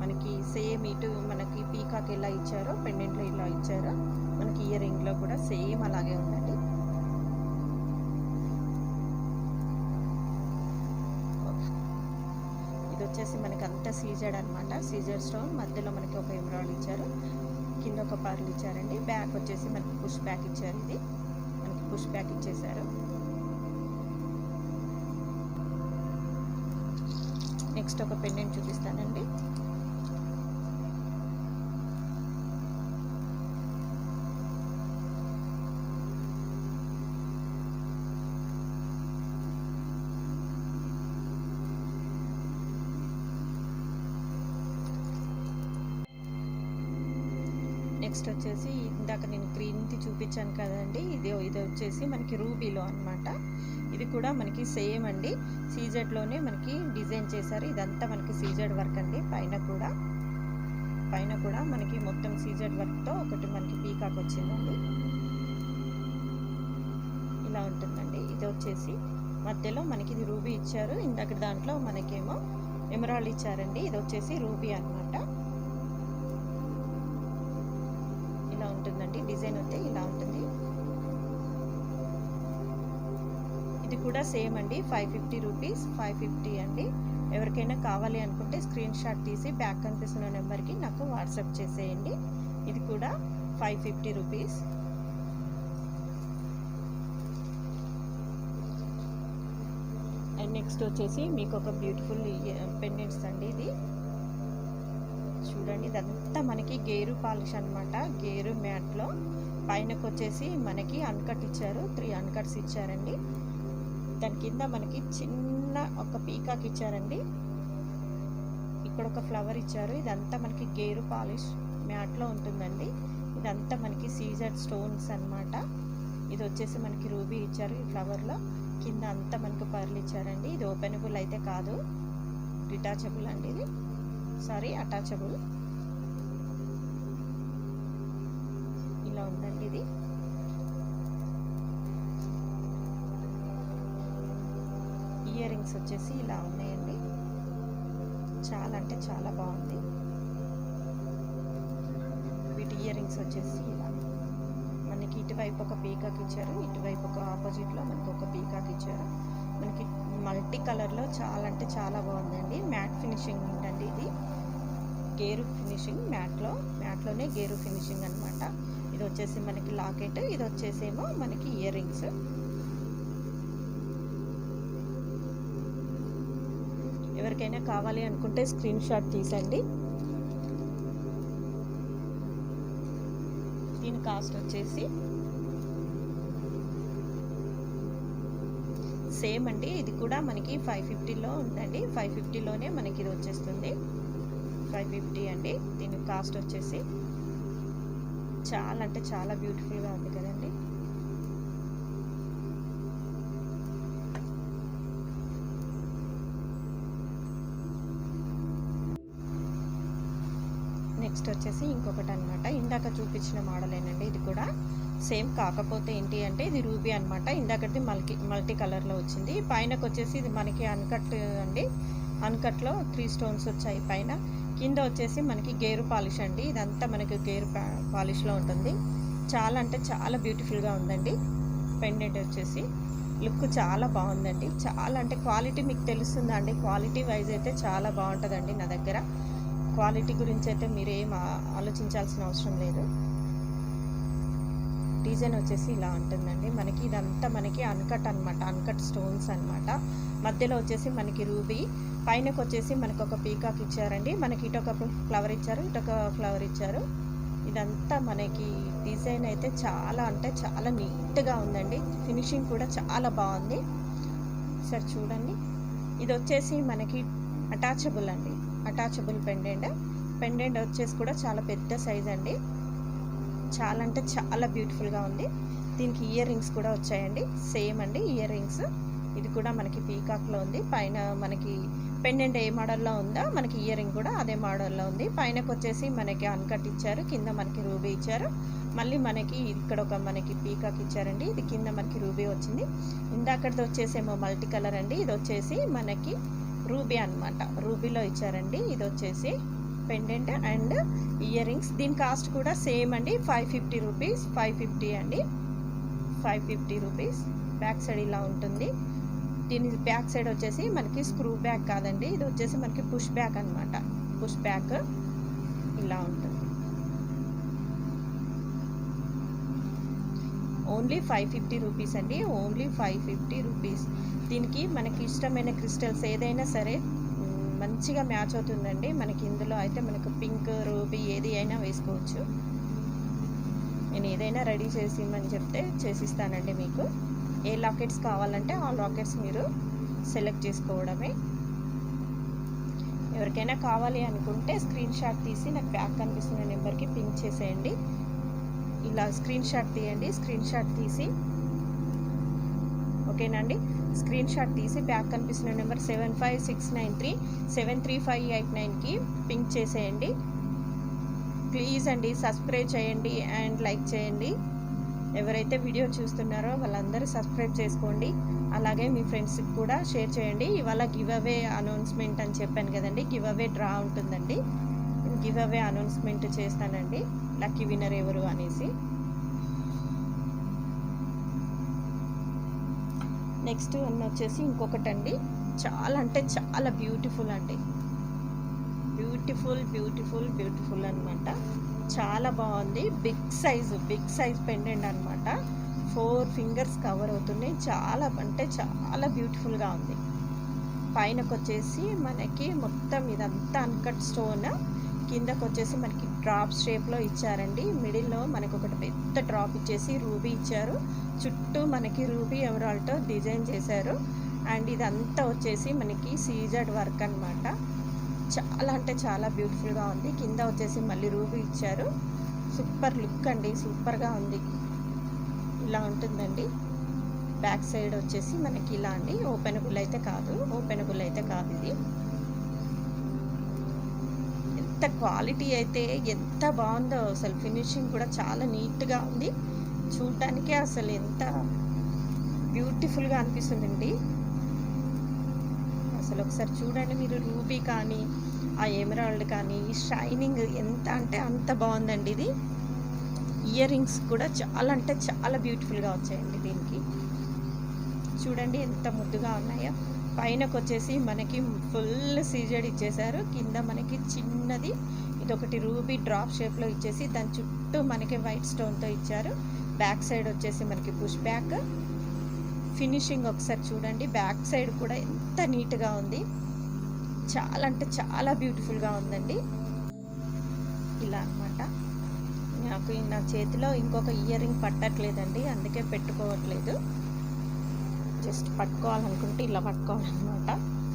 మనకి సేమ్ ఇటు మనకి పీకాక్ ఎలా ఇచ్చారో పెండెంట్లో ఇలా ఇచ్చారో మనకి ఇయర్ రింగ్లో కూడా సేమ్ అలాగే ఉందండి. ఇది వచ్చేసి మనకి అంతా సీజెడ్ అనమాట. సీజెడ్ స్టోన్ మధ్యలో మనకి ఒక ఎమరాల్డ్ ఇచ్చారు, కింద ఒక పర్ల్ ఇచ్చారండి. బ్యాక్ వచ్చేసి మనకి పుష్ బ్యాక్ ఇచ్చారు. ఇది మనకి పుష్ బ్యాక్ ఇచ్చేసారు. నెక్స్ట్ ఒక పెండెంట్ చూపిస్తానండి. నెక్స్ట్ వచ్చేసి ఇందాక నేను గ్రీన్ది చూపించాను కదండి, ఇది వచ్చేసి మనకి రూబీలో అనమాట. ఇది కూడా మనకి సేమ్ అండి, సీజెడ్లోనే మనకి డిజైన్ చేశారు. ఇదంతా మనకి సీజెడ్ వర్క్ అండి. పైన కూడా మనకి మొత్తం సీజెడ్ వర్క్తో ఒకటి మనకి పీకాక్ వచ్చిందండి. ఇలా ఉంటుందండి. ఇది వచ్చేసి మధ్యలో మనకి ఇది రూబీ ఇచ్చారు. ఇందాక దాంట్లో మనకేమో ఎమరాల్డ్ ఇచ్చారండి. ఇది వచ్చేసి రూబీ అనమాట. ఇలా ఉంటుందండి. డిజైన్ అయితే ఇలా ఉంటుంది. ఇది కూడా సేమ్ అండి, 550 రూపీస్, 550 అండి. ఎవరికైనా కావాలి అనుకుంటే స్క్రీన్ షాట్ తీసి బ్యాక్ కనిపిస్తున్న నెంబర్కి నాకు వాట్సాప్ చేసేయండి. ఇది కూడా 550 రూపీస్. అండ్ నెక్స్ట్ వచ్చేసి మీకు ఒక బ్యూటిఫుల్ పెండెంట్స్ అండి. ఇది చూడండి, ఇదంతా మనకి గేరు పాలిష్ అనమాట. గేరు మ్యాట్లో పైనకు వచ్చేసి మనకి అన్కట్ ఇచ్చారు. 3 అన్కట్స్ ఇచ్చారండి. దాని కింద మనకి చిన్న ఒక పీకాక్ ఇచ్చారండి. ఇక్కడ ఒక ఫ్లవర్ ఇచ్చారు. ఇదంతా మనకి గేరు పాలిష్ మ్యాట్లో ఉంటుందండి. ఇదంతా మనకి సీజెడ్ స్టోన్స్ అనమాట. ఇది వచ్చేసి మనకి రూబీ ఇచ్చారు. ఈ ఫ్లవర్లో కింద అంతా మనకి పర్లు ఇచ్చారండి. ఇది ఓపెనబుల్ అయితే కాదు, డిటాచబుల్ అండి. ఇది సారీ అటాచబుల్. ఇలా ఉందండి. ఇది ఇయర్ రింగ్స్ వచ్చేసి ఇలా ఉన్నాయండి. చాలా అంటే చాలా బాగుంది. వీటి ఇయర్ రింగ్స్ వచ్చేసి ఇలా మనకి ఇటువైపు ఒక పీకాక్ ఇచ్చారు, ఇటువైపు ఒక ఆపోజిట్లో మనకి ఒక పీకాక్ ఇచ్చారు. మనకి మల్టీ కలర్లో చాలా అంటే చాలా బాగుందండి. మ్యాట్ ఫినిషింగ్ ఉందండి. ఇది గేరు ఫినిషింగ్, మ్యాట్లోనే గేరు ఫినిషింగ్ అనమాట. ఇది వచ్చేసి మనకి లాకెట్, ఇది వచ్చేసేమో మనకి ఇయర్ రింగ్స్. ఎవరికైనా కావాలి అనుకుంటే స్క్రీన్ షాట్ తీసండి. దీని కాస్ట్ వచ్చేసి సేమ్ అండి. ఇది కూడా మనకి 550లో ఉందండి. 550లోనే మనకి ఇది వచ్చేస్తుంది. 550 అండి. దీని కాస్ట్ వచ్చేసి చాలా అంటే చాలా బ్యూటిఫుల్గా ఉంది కదండి. నెక్స్ట్ వచ్చేసి ఇంకొకటి అనమాట, ఇందాక చూపించిన మోడలేనండి. ఇది కూడా సేమ్, కాకపోతే ఏంటి అంటే ఇది రూబీ అనమాట. ఇందాకది మల్టీ కలర్లో వచ్చింది. పైనకు వచ్చేసి ఇది మనకి అన్కట్ అండి. అన్కట్లో 3 స్టోన్స్ వచ్చాయి పైన. కింద వచ్చేసి మనకి గేరు పాలిష్ అండి. ఇదంతా మనకి గేరు పాలిష్లో ఉంటుంది. చాలా అంటే చాలా బ్యూటిఫుల్గా ఉందండి. పెండెంట్ వచ్చేసి లుక్ చాలా బాగుందండి. చాలా అంటే క్వాలిటీ మీకు తెలుస్తుందా అండి? క్వాలిటీ వైజ్ అయితే చాలా బాగుంటుందండి. నా దగ్గర క్వాలిటీ గురించి అయితే మీరేం ఆలోచించాల్సిన అవసరం లేదు. డిజైన్ వచ్చేసి ఇలా ఉంటుందండి. మనకి ఇదంతా మనకి అన్కట్ అనమాట, అన్కట్ స్టోన్స్ అనమాట. మధ్యలో వచ్చేసి మనకి రూబీ, పైనకి వచ్చేసి మనకు ఒక పీకాక్ ఇచ్చారండి. మనకి ఇటొక ఫ్లవర్ ఇచ్చారు, ఇటొక ఫ్లవర్ ఇచ్చారు. ఇదంతా మనకి డిజైన్ అయితే చాలా అంటే చాలా నీట్గా ఉందండి. ఫినిషింగ్ కూడా చాలా బాగుంది. సరే చూడండి, ఇది వచ్చేసి మనకి అటాచబుల్ అండి, అటాచబుల్ పెండెంట్ వచ్చేసి కూడా చాలా పెద్ద సైజ్ అండి. చాలా అంటే చాలా బ్యూటిఫుల్గా ఉంది. దీనికి ఇయర్ రింగ్స్ కూడా వచ్చాయండి, సేమ్ అండి ఇయర్ రింగ్స్. ఇది కూడా మనకి పీకాక్లో ఉంది. పైన మనకి పెండెంట్ ఏ మోడల్లో ఉందో మనకి ఇయర్ రింగ్ కూడా అదే మోడల్లో ఉంది. పైనకి వచ్చేసి మనకి అన్కట్ ఇచ్చారు, కింద మనకి రూబీ ఇచ్చారు. మళ్ళీ మనకి ఇక్కడ ఒక మనకి పీకాక్ ఇచ్చారండి. ఇది కింద మనకి రూబీ వచ్చింది. ఇందాకది వచ్చేసేమో మల్టీ కలర్ అండి. ఇది వచ్చేసి మనకి రూబీ అనమాట, రూబీలో ఇచ్చారండి. ఇది వచ్చేసి పెండెంట్ అండ్ ఇయర్ రింగ్స్. దీని కాస్ట్ కూడా సేమ్ అండి, 550 రూపీస్. 550 అండి, 550 రూపీస్. బ్యాక్ సైడ్ ఇలా ఉంటుంది. దీని బ్యాక్ సైడ్ వచ్చేసి మనకి స్క్రూ బ్యాక్ కాదండి, ఇది వచ్చేసి మనకి పుష్ బ్యాక్ అనమాట. పుష్ బ్యాక్ ఇలా ఉంటుంది. ఓన్లీ 550 రూపీస్ అండి, ఓన్లీ 550 రూపీస్. దీనికి మనకి ఇష్టమైన క్రిస్టల్స్ ఏదైనా సరే మంచిగా మ్యాచ్ అవుతుందండి. మనకి ఇందులో అయితే మనకు పింక్, రూబీ ఏది అయినా వేసుకోవచ్చు. నేను ఏదైనా రెడీ చేసి ఇమ్మని చెప్తే చేసిస్తానండి. మీకు ఏ లాకెట్స్ కావాలంటే ఆ లాకెట్స్ మీరు సెలెక్ట్ చేసుకోవడమే. ఎవరికైనా కావాలి అనుకుంటే స్క్రీన్ షాట్ తీసి నాకు బ్యాక్ కనిపిస్తున్న నెంబర్కి పింక్ చేసేయండి. ఇలా స్క్రీన్ షాట్ తీయండి, స్క్రీన్ షాట్ తీసి ఓకేనండి. స్క్రీన్ షాట్ తీసి బ్యాక్ కనిపిస్తున్న నెంబర్ 7569373589కి పింక్ చేసేయండి. ప్లీజ్ అండి సబ్స్క్రైబ్ చేయండి అండ్ లైక్ చేయండి. ఎవరైతే వీడియో చూస్తున్నారో వాళ్ళందరూ సబ్స్క్రైబ్ చేసుకోండి. అలాగే మీ ఫ్రెండ్స్కి కూడా షేర్ చేయండి. ఇవాళ గివ్ అవే అనౌన్స్మెంట్ అని చెప్పాను కదండి, గివ్ అవే డ్రా ఉంటుందండి. గివ్ అవే అనౌన్స్మెంట్ చేస్తానండి, లక్కీ విన్నర్ ఎవరు అనేసి. నెక్స్ట్ వన్ వచ్చేసి ఇంకొకటి అండి, చాలా అంటే చాలా బ్యూటిఫుల్ అండి. బ్యూటిఫుల్ అనమాట. చాలా బాగుంది. బిగ్ సైజ్ పెండెంట్ అనమాట. 4 ఫింగర్స్ కవర్ అవుతున్నాయి. చాలా అంటే చాలా బ్యూటిఫుల్గా ఉంది. పైనకు వచ్చేసి మనకి మొత్తం ఇదంతా అన్కట్ స్టోన్, కిందకు వచ్చేసి మనకి డ్రాప్ షేప్లో ఇచ్చారండి. మిడిల్లో మనకు ఒకటి పెద్ద డ్రాప్ ఇచ్చేసి రూబీ ఇచ్చారు. చుట్టూ మనకి రూబీ ఎమరాల్డ్తో డిజైన్ చేశారు. అండ్ ఇదంతా వచ్చేసి మనకి సీజర్డ్ వర్క్ అనమాట. చాలా అంటే చాలా బ్యూటిఫుల్గా ఉంది. కింద వచ్చేసి మళ్ళీ రూబీ ఇచ్చారు. సూపర్ లుక్ అండి, సూపర్గా ఉంది. ఇలా ఉంటుందండి. బ్యాక్ సైడ్ వచ్చేసి మనకి ఇలా అండి. ఓపెనబుల్ అయితే కాదు ఇది. ఎంత క్వాలిటీ అయితే ఎంత బాగుందో అసలు. ఫినిషింగ్ కూడా చాలా నీట్గా ఉంది. చూడ్డానికే అసలు ఎంత బ్యూటిఫుల్గా అనిపిస్తుందండి. అసలు ఒకసారి చూడండి మీరు. రూబీ కానీ ఆ ఎమరాల్డ్ కానీ షైనింగ్ ఎంత అంటే అంత బాగుందండి ఇది. ఇయర్ రింగ్స్ కూడా చాలా అంటే చాలా బ్యూటిఫుల్గా వచ్చాయండి దీనికి. చూడండి ఎంత ముద్దుగా ఉన్నాయో. పైనకు వచ్చేసి మనకి ఫుల్ సీజెడ్ ఇచ్చేసారు. కింద మనకి చిన్నది ఇదొకటి రూబీ డ్రాప్ షేప్లో ఇచ్చేసి దాని చుట్టూ మనకి వైట్ స్టోన్తో ఇచ్చారు. బ్యాక్ సైడ్ వచ్చేసి మనకి పుష్ బ్యాక్. ఫినిషింగ్ ఒకసారి చూడండి. బ్యాక్ సైడ్ కూడా ఎంత నీట్గా ఉంది. చాలా అంటే చాలా బ్యూటిఫుల్గా ఉందండి. ఇలా అనమాట. నా చేతిలో ఇంకొక ఇయర్ రింగ్ పట్టట్లేదండి, అందుకే పెట్టుకోవట్లేదు. జస్ట్ పట్టుకోవాలనుకుంటే ఇలా పట్టుకోవాలన్నమాట,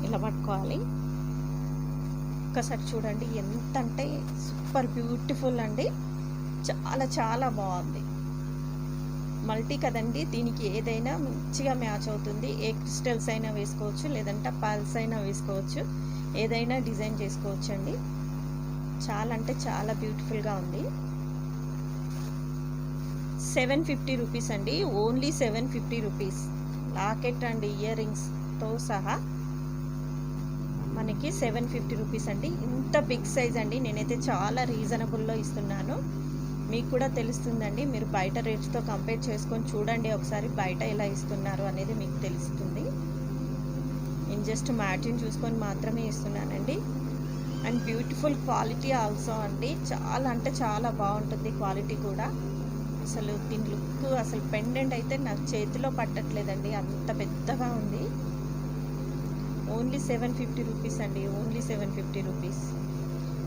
ఇలా పట్టుకోవాలి. ఒక్కసారి చూడండి ఎంత అంటే సూపర్ బ్యూటిఫుల్ అండి. చాలా చాలా బాగుంది. మల్టీ కదండి, దీనికి ఏదైనా మంచిగా మ్యాచ్ అవుతుంది. ఏ క్రిస్టల్స్ అయినా వేసుకోవచ్చు, లేదంటే పర్ల్స్ అయినా వేసుకోవచ్చు, ఏదైనా డిజైన్ చేసుకోవచ్చు అండి. చాలా అంటే చాలా బ్యూటిఫుల్గా ఉంది. 750 రూపీస్ అండి, only 750 rupees. Locket and ear రింగ్స్తో సహా మనకి 750 రూపీస్ అండి. ఇంత బిగ్ సైజ్ అండి. నేనైతే చాలా రీజనబుల్లో ఇస్తున్నాను. మీకు కూడా తెలుస్తుందండి. మీరు బయట రేట్స్తో కంపేర్ చేసుకొని చూడండి ఒకసారి, బయట ఎలా ఇస్తున్నారు అనేది మీకు తెలుస్తుంది. నేను జస్ట్ మ్యాటిన్ చూసుకొని మాత్రమే ఇస్తున్నానండి. అండ్ బ్యూటిఫుల్ క్వాలిటీ ఆల్సో అండి. చాలా అంటే చాలా బాగుంటుంది క్వాలిటీ కూడా. అసలు దీని లుక్, అసలు పెండెంట్ అయితే నాకు చేతిలో పట్టట్లేదండి, అంత పెద్దగా ఉంది. ఓన్లీ 750 రూపీస్ అండి, ఓన్లీ 750 రూపీస్.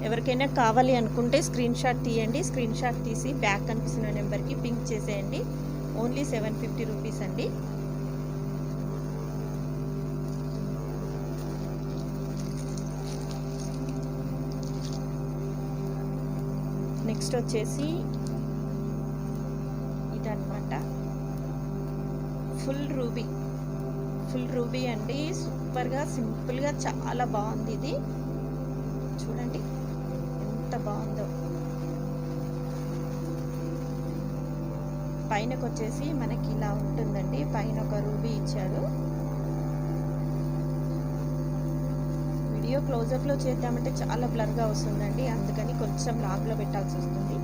ఎవరికైనా కావాలి అనుకుంటే స్క్రీన్ షాట్ తీయండి. స్క్రీన్ షాట్ తీసి బ్యాక్ కనిపిస్తున్న నెంబర్కి పింక్ చేసేయండి. ఓన్లీ 750 రూపీస్ అండి. నెక్స్ట్ వచ్చేసి ఇదన్నమాట, ఫుల్ రూబీ అండి. సూపర్గా సింపుల్గా చాలా బాగుంది. ఇది చూడండి ఎంత బాగుందో. పైనకు వచ్చేసి మనకి ఇలా ఉంటుందండి, పైన ఒక రూబీ ఇచ్చారు. వీడియో క్లోజప్లో చేద్దామంటే చాలా బ్లర్గా వస్తుందండి, అందుకని కొంచెం లాంగ్లో పెట్టాల్సి వస్తుంది.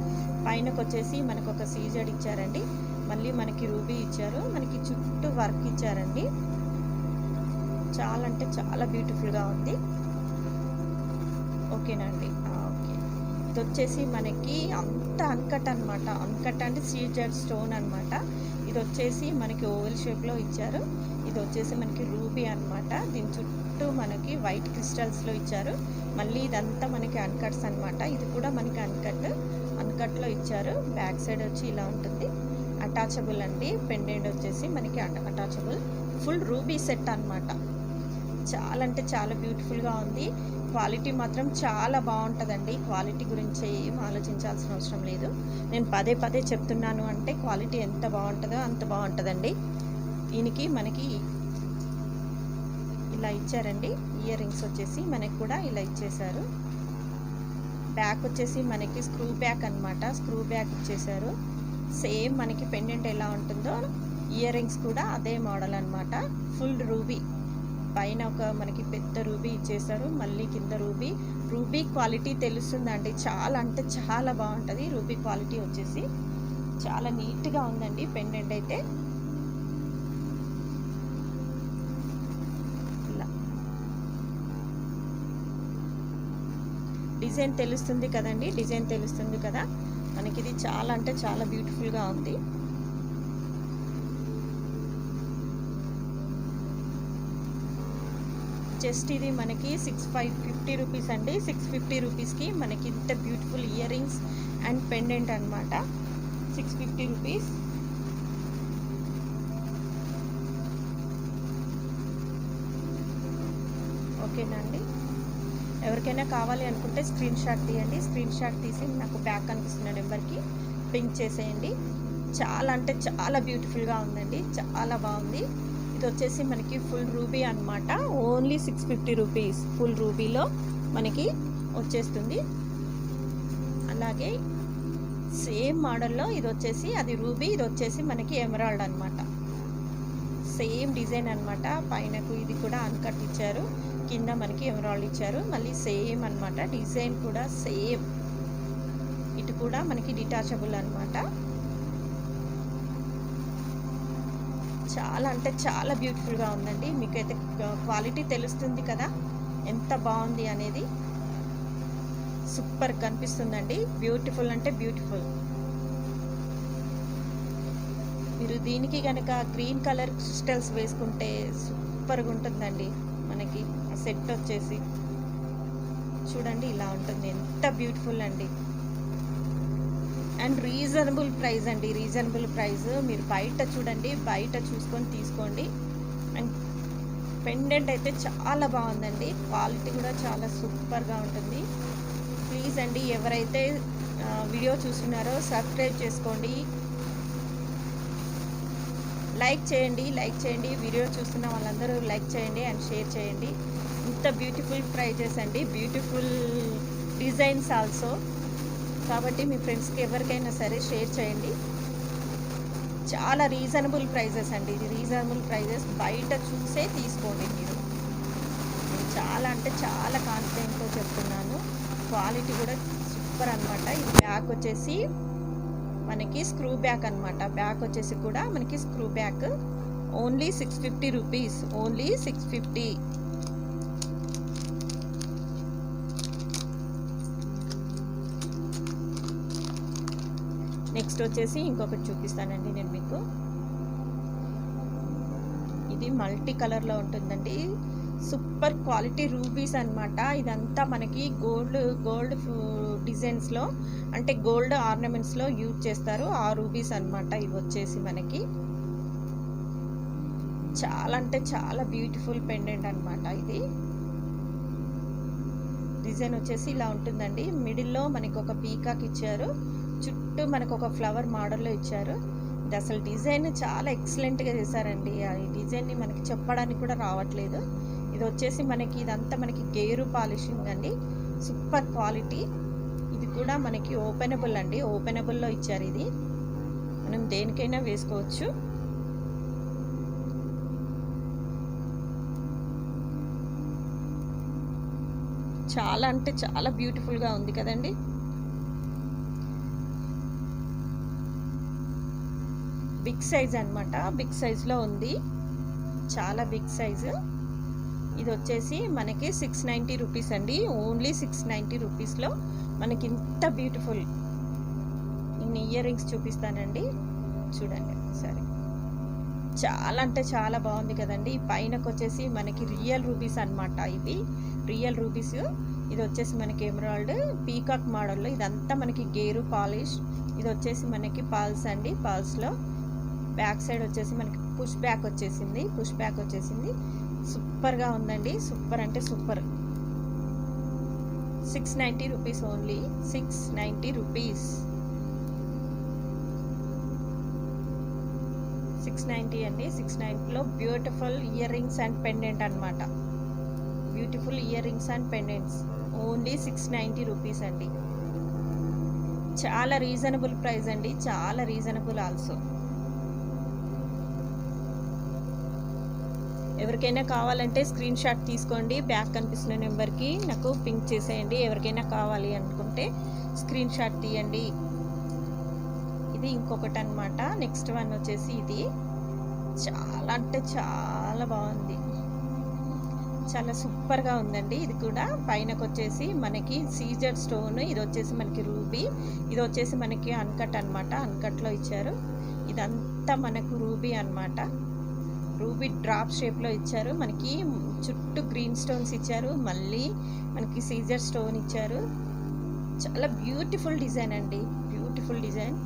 పైనకు వచ్చేసి మనకు ఒక సీజెడ్ ఇచ్చారండి, మళ్ళీ మనకి రూబీ ఇచ్చారు, మనకి చుట్టూ వర్క్ ఇచ్చారండి. చాలా అంటే చాలా బ్యూటిఫుల్గా ఉంది. ఓకేనండి. ఓకే, ఇది వచ్చేసి మనకి అంత అన్కట్ అనమాట. అన్కట్ అంటే సీజెడ్ స్టోన్ అనమాట. ఇది వచ్చేసి మనకి ఓవెల్ షేప్లో ఇచ్చారు. ఇది వచ్చేసి మనకి రూబీ అనమాట. దీని చుట్టూ మనకి వైట్ క్రిస్టల్స్లో ఇచ్చారు. మళ్ళీ ఇదంతా మనకి అన్కట్స్ అనమాట. ఇది కూడా మనకి అన్కట్లో ఇచ్చారు. బ్యాక్ సైడ్ వచ్చి ఇలా ఉంటుంది. అటాచబుల్ అండి. పెండెంట్ వచ్చేసి మనకి అటాచబుల్. ఫుల్ రూబీ సెట్ అనమాట. చాలా అంటే చాలా బ్యూటిఫుల్గా ఉంది. క్వాలిటీ మాత్రం చాలా బాగుంటుందండి. క్వాలిటీ గురించి ఏం ఆలోచించాల్సిన అవసరం లేదు. నేను పదే పదే చెప్తున్నాను అంటే క్వాలిటీ ఎంత బాగుంటుందో అంత బాగుంటుందండి. దీనికి మనకి ఇలా ఇచ్చారండి. ఇయర్ రింగ్స్ వచ్చేసి మనకి కూడా ఇలా ఇచ్చేసారు. బ్యాక్ వచ్చేసి మనకి స్క్రూ బ్యాక్ అనమాట. స్క్రూ బ్యాక్ ఇచ్చేసారు. సేమ్ మనకి పెండెంట్ ఎలా ఉంటుందో ఇయర్ రింగ్స్ కూడా అదే మోడల్ అనమాట. ఫుల్ రూబీ, పైన ఒక మనకి పెద్ద రూబీ ఇచ్చేసారు, మళ్ళీ కింద రూబీ క్వాలిటీ తెలుస్తుందండి. చాలా అంటే చాలా బాగుంటుంది. రూబీ క్వాలిటీ వచ్చేసి చాలా నీట్గా ఉందండి పెండెంట్ అయితే. ఇలా డిజైన్ తెలుస్తుంది కదండి, డిజైన్ తెలుస్తుంది కదా మనకి. ఇది చాలా అంటే చాలా బ్యూటిఫుల్గా ఉంది. జస్ట్ ఇది మనకి 650 రూపీస్ అండి. 650 రూపీస్కి మనకి ఇంత beautiful earrings and pendant అనమాట. 650 రూపీస్. ఓకేనండి. ఎవరికైనా కావాలి అనుకుంటే స్క్రీన్ షాట్ తీయండి. స్క్రీన్ షాట్ తీసి నాకు బ్యాక్ కనిపిస్తున్న నెంబర్కి పింక్ చేసేయండి. చాలా అంటే చాలా బ్యూటిఫుల్గా ఉందండి, చాలా బాగుంది. ఇది వచ్చేసి మనకి ఫుల్ రూబీ అనమాట. ఓన్లీ 650 రూపీస్ ఫుల్ రూబీలో మనకి వచ్చేస్తుంది. అలాగే సేమ్ మోడల్లో ఇది వచ్చేసి అది రూబీ, ఇది వచ్చేసి మనకి ఎమరాల్డ్ అనమాట. సేమ్ డిజైన్ అనమాట. పైనకు ఇది కూడా అన్కట్ ఇచ్చారు, కింద మనకి ఎమరాల్డ్ ఇచ్చారు. మళ్ళీ సేమ్ అనమాట, డిజైన్ కూడా సేమ్. ఇటు కూడా మనకి డిటాచబుల్ అనమాట. చాలా అంటే చాలా బ్యూటిఫుల్గా ఉందండి. మీకైతే క్వాలిటీ తెలుస్తుంది కదా ఎంత బాగుంది అనేది. సూపర్ కనిపిస్తుందండి. బ్యూటిఫుల్ అంటే బ్యూటిఫుల్. మీరు దీనికి కనుక గ్రీన్ కలర్ క్రిస్టల్స్ వేసుకుంటే సూపర్గా ఉంటుందండి. మనకి ఆ సెట్ వచ్చేసి చూడండి ఇలా ఉంటుంది. ఎంత బ్యూటిఫుల్ అండి. అండ్ రీజనబుల్ ప్రైస్ అండి, రీజనబుల్ ప్రైస్. మీరు బయట చూడండి, బయట చూసుకొని తీసుకోండి. అండ్ పెండెంట్ అయితే చాలా బాగుందండి. క్వాలిటీ కూడా చాలా సూపర్గా ఉంటుంది. ప్లీజ్ అండి, ఎవరైతే వీడియో చూస్తున్నారో సబ్స్క్రైబ్ చేసుకోండి, లైక్ చేయండి. వీడియో చూస్తున్న వాళ్ళందరూ లైక్ చేయండి అండ్ షేర్ చేయండి. ఇంత బ్యూటిఫుల్ ప్రైజెస్ అండి, బ్యూటిఫుల్ డిజైన్స్ ఆల్సో. కాబట్టి మీ ఫ్రెండ్స్కి ఎవరికైనా సరే షేర్ చేయండి. చాలా రీజనబుల్ ప్రైజెస్ అండి, ఇది రీజనబుల్ ప్రైజెస్. బయట చూసే తీసుకోండి మీరు. నేను చాలా అంటే చాలా కాన్ఫిడెంట్తో చెప్తున్నాను. క్వాలిటీ కూడా సూపర్ అనమాట. ఇది బ్యాక్ వచ్చేసి మనకి స్క్రూ బ్యాక్ అనమాట. బ్యాక్ వచ్చేసి కూడా మనకి screw back. Only 650 rupees, only 650. Next వచ్చేసి ఇంకొకటి చూపిస్తానండి నేను మీకు. ఇది మల్టీ కలర్లో ఉంటుందండి. సూపర్ క్వాలిటీ రూబీస్ అనమాట. ఇదంతా మనకి గోల్డ్ డిజైన్స్లో, అంటే గోల్డ్ ఆర్నమెంట్స్లో యూజ్ చేస్తారు ఆ రూబీస్ అనమాట. ఇవి వచ్చేసి మనకి చాలా అంటే చాలా బ్యూటిఫుల్ పెండెంట్ అనమాట. ఇది డిజైన్ వచ్చేసి ఇలా ఉంటుందండి. మిడిల్లో మనకి ఒక పీకాక్ ఇచ్చారు, చుట్టూ మనకు ఒక ఫ్లవర్ మోడల్లో ఇచ్చారు. ఇది అసలు డిజైన్ చాలా ఎక్సలెంట్గా చేశారండి. ఈ డిజైన్ని మనకి చెప్పడానికి కూడా రావట్లేదు. ఇది వచ్చేసి మనకి ఇదంతా మనకి గేరు పాలిషింగ్ అండి. Super quality. ఇది కూడా మనకి ఓపెనబుల్ అండి, ఓపెనబుల్లో ఇచ్చారు. ఇది మనం దేనికైనా వేసుకోవచ్చు. చాలా అంటే చాలా బ్యూటిఫుల్గా ఉంది కదండి. బిగ్ సైజ్ అనమాట, బిగ్ సైజ్లో ఉంది, చాలా బిగ్ సైజు. ఇది వచ్చేసి మనకి 690 రూపీస్ అండి. ఓన్లీ 690 రూపీస్లో మనకి ఇంత బ్యూటిఫుల్ ఇన్ని ఇయర్ రింగ్స్ చూపిస్తానండి, చూడండి సరే. చాలా అంటే చాలా బాగుంది కదండి. పైనకు వచ్చేసి మనకి రియల్ రూబీస్ అనమాట. ఇవి రియల్ రూబీస్. ఇది వచ్చేసి మనకి ఎమరాల్డ్ పీకాక్ మోడల్లో. ఇదంతా మనకి గేరు పాలిష్. ఇది వచ్చేసి మనకి పాల్స్ అండి. పాల్స్లో బ్యాక్ సైడ్ వచ్చేసి మనకి పుష్ బ్యాక్ వచ్చేసింది, పుష్ బ్యాక్ వచ్చేసింది. సూపర్గా ఉందండి, సూపర్ అంటే సూపర్. 690 rupees, only 690 rupees. 690 అండి. 690లో beautiful earrings and pendant అనమాట. Beautiful earrings and pendants, only 690 rupees అండి. చాలా రీజనబుల్ ప్రైస్ అండి, చాలా రీజనబుల్ ఆల్సో. ఎవరికైనా కావాలంటే స్క్రీన్ షాట్ తీసుకోండి, బ్యాక్ కనిపిస్తున్న నెంబర్కి నాకు పింక్ చేసేయండి. ఎవరికైనా కావాలి అనుకుంటే స్క్రీన్ షాట్ తీయండి. ఇది ఇంకొకటి అనమాట. నెక్స్ట్ వన్ వచ్చేసి ఇది చాలా అంటే చాలా బాగుంది, చాలా సూపర్గా ఉందండి. ఇది కూడా పైనకు వచ్చేసి మనకి సీజర్ స్టోన్. ఇది వచ్చేసి మనకి రూబీ. ఇది వచ్చేసి మనకి అన్కట్ అనమాట, అన్కట్లో ఇచ్చారు. ఇదంతా మనకు రూబీ అనమాట. రూబీ డ్రాప్ షేప్లో ఇచ్చారు. మనకి చుట్టూ గ్రీన్ స్టోన్స్ ఇచ్చారు, మళ్ళీ మనకి సీజర్ స్టోన్ ఇచ్చారు. చాలా బ్యూటిఫుల్ డిజైన్ అండి, బ్యూటిఫుల్ డిజైన్.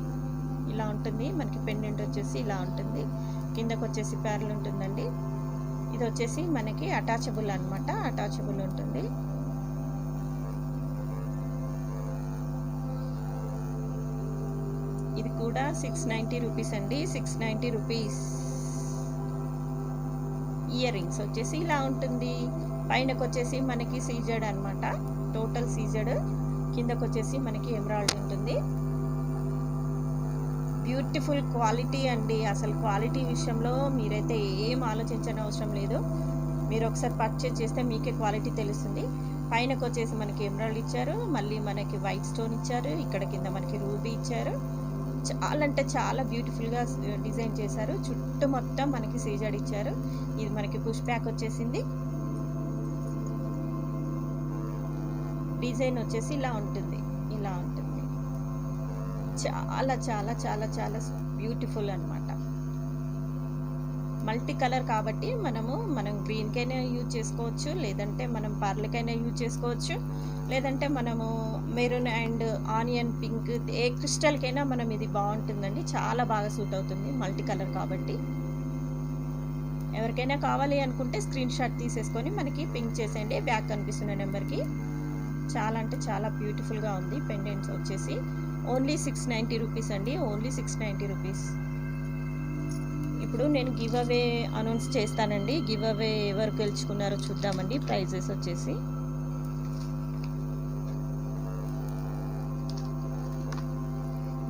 ఇలా ఉంటుంది మనకి. పెండెంట్ వచ్చేసి ఇలా ఉంటుంది, కిందకు వచ్చేసి ప్యారల్ ఉంటుందండి. ఇది వచ్చేసి మనకి అటాచబుల్ అనమాట, అటాచబుల్ ఉంటుంది. ఇది కూడా 690 రూపీస్ అండి, 690 రూపీస్. ఇయర్ రింగ్స్ వచ్చేసి ఇలా ఉంటుంది. పైనకు వచ్చేసి మనకి సీజెడ్ అనమాట, టోటల్ సీజెడ్. కిందకు వచ్చేసి మనకి ఎమరాల్డ్ ఉంటుంది. బ్యూటిఫుల్ క్వాలిటీ అండి. అసలు క్వాలిటీ విషయంలో మీరైతే ఏం ఆలోచించని అవసరం లేదు. మీరు ఒకసారి పర్చేజ్ చేస్తే మీకే క్వాలిటీ తెలుస్తుంది. పైనకు వచ్చేసి మనకి ఎమరాల్డ్ ఇచ్చారు, మళ్ళీ మనకి వైట్ స్టోన్ ఇచ్చారు, ఇక్కడ కింద మనకి రూబీ ఇచ్చారు. చాలా అంటే చాలా బ్యూటిఫుల్గా డిజైన్ చేశారు. చుట్టూ మొత్తం మనకి సీజెడ్ ఇచ్చారు. ఇది మనకి పుష్ బ్యాక్ వచ్చేసింది. డిజైన్ వచ్చేసి ఇలా ఉంటుంది, ఇలా ఉంటుంది. చాలా చాలా చాలా చాలా బ్యూటిఫుల్ అనమాట. మల్టీ కలర్ కాబట్టి మనం గ్రీన్కైనా యూజ్ చేసుకోవచ్చు, లేదంటే మనం పర్లకైనా యూజ్ చేసుకోవచ్చు, లేదంటే మనము మెరూన్ అండ్ ఆనియన్ పింక్, ఏ క్రిస్టల్కైనా మనం ఇది బాగుంటుందండి. చాలా బాగా సూట్ అవుతుంది మల్టీ కలర్ కాబట్టి. ఎవరికైనా కావాలి అనుకుంటే స్క్రీన్ షాట్ తీసేసుకొని మనకి పింక్ చేసేయండి, బ్యాక్ కనిపిస్తున్న నెంబర్కి. చాలా అంటే చాలా బ్యూటిఫుల్గా ఉంది. పెండెంట్స్ వచ్చేసి ఓన్లీ 690 రూపీస్ అండి, ఓన్లీ 690 రూపీస్. ఇప్పుడు నేను గివ్ అవే అనౌన్స్ చేస్తానండి. గివ్ అవే ఎవరు గెలుచుకున్నారో చూద్దామండి. ప్రైజెస్ వచ్చేసి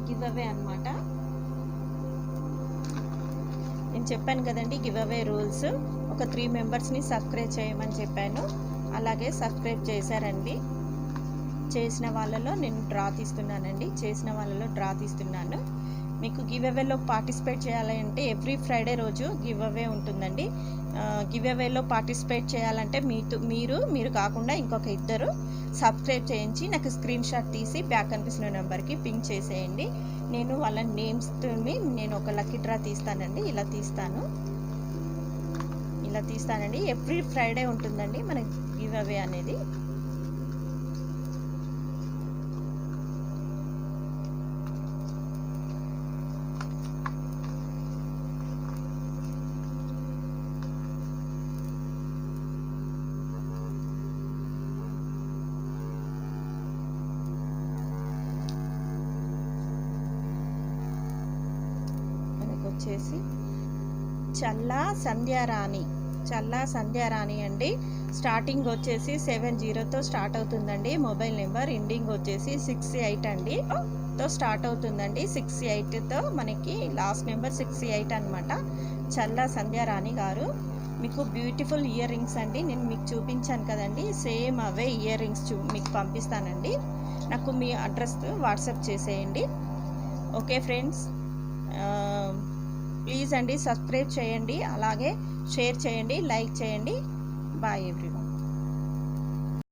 గివ్ అవే అనమాట. నేను చెప్పాను కదండి గివ్ అవే రూల్స్. ఒక 3 మెంబర్స్ని సబ్స్క్రైబ్ చేయమని చెప్పాను, అలాగే సబ్స్క్రైబ్ చేశారండి. చేసిన వాళ్ళలో నేను డ్రా తీస్తున్నానండి. చేసిన వాళ్ళలో డ్రా తీస్తున్నాను. మీకు గివ్ అవేలో పార్టిసిపేట్ చేయాలి అంటే ఎవ్రీ ఫ్రైడే రోజు గివ్ అవే ఉంటుందండి. గివ్ అవేలో పార్టిసిపేట్ చేయాలంటే మీరు కాకుండా ఇంకొక ఇద్దరు సబ్స్క్రైబ్ చేయించి నాకు స్క్రీన్ షాట్ తీసి బ్యాక్ కనిపిస్తున్న నెంబర్కి పింక్ చేసేయండి. నేను వాళ్ళ నేమ్స్తో నేను ఒక లక్కీ డ్రా తీస్తానండి. ఇలా తీస్తానండి. ఎవ్రీ ఫ్రైడే ఉంటుందండి మన గివ్ అవే అనేది. వచ్చేసి చల్లా సంధ్యారాణి అండి. స్టార్టింగ్ వచ్చేసి 70తో స్టార్ట్ అవుతుందండి. మొబైల్ నెంబర్ ఎండింగ్ వచ్చేసి 68 అండి తో స్టార్ట్ అవుతుందండి. 68తో మనకి లాస్ట్ నెంబర్ 68 అనమాట. చల్లా సంధ్యారాణి గారు, మీకు బ్యూటిఫుల్ ఇయర్ రింగ్స్ అండి. నేను మీకు చూపించాను కదండి, సేమ్ అవే ఇయర్ రింగ్స్ మీకు పంపిస్తానండి. నాకు మీ అడ్రస్ వాట్సాప్ చేసేయండి. ఓకే ఫ్రెండ్స్, ప్లీజ్ అండి సబ్స్క్రైబ్ చేయండి, అలాగే షేర్ చేయండి, లైక్ చేయండి. Bye everyone.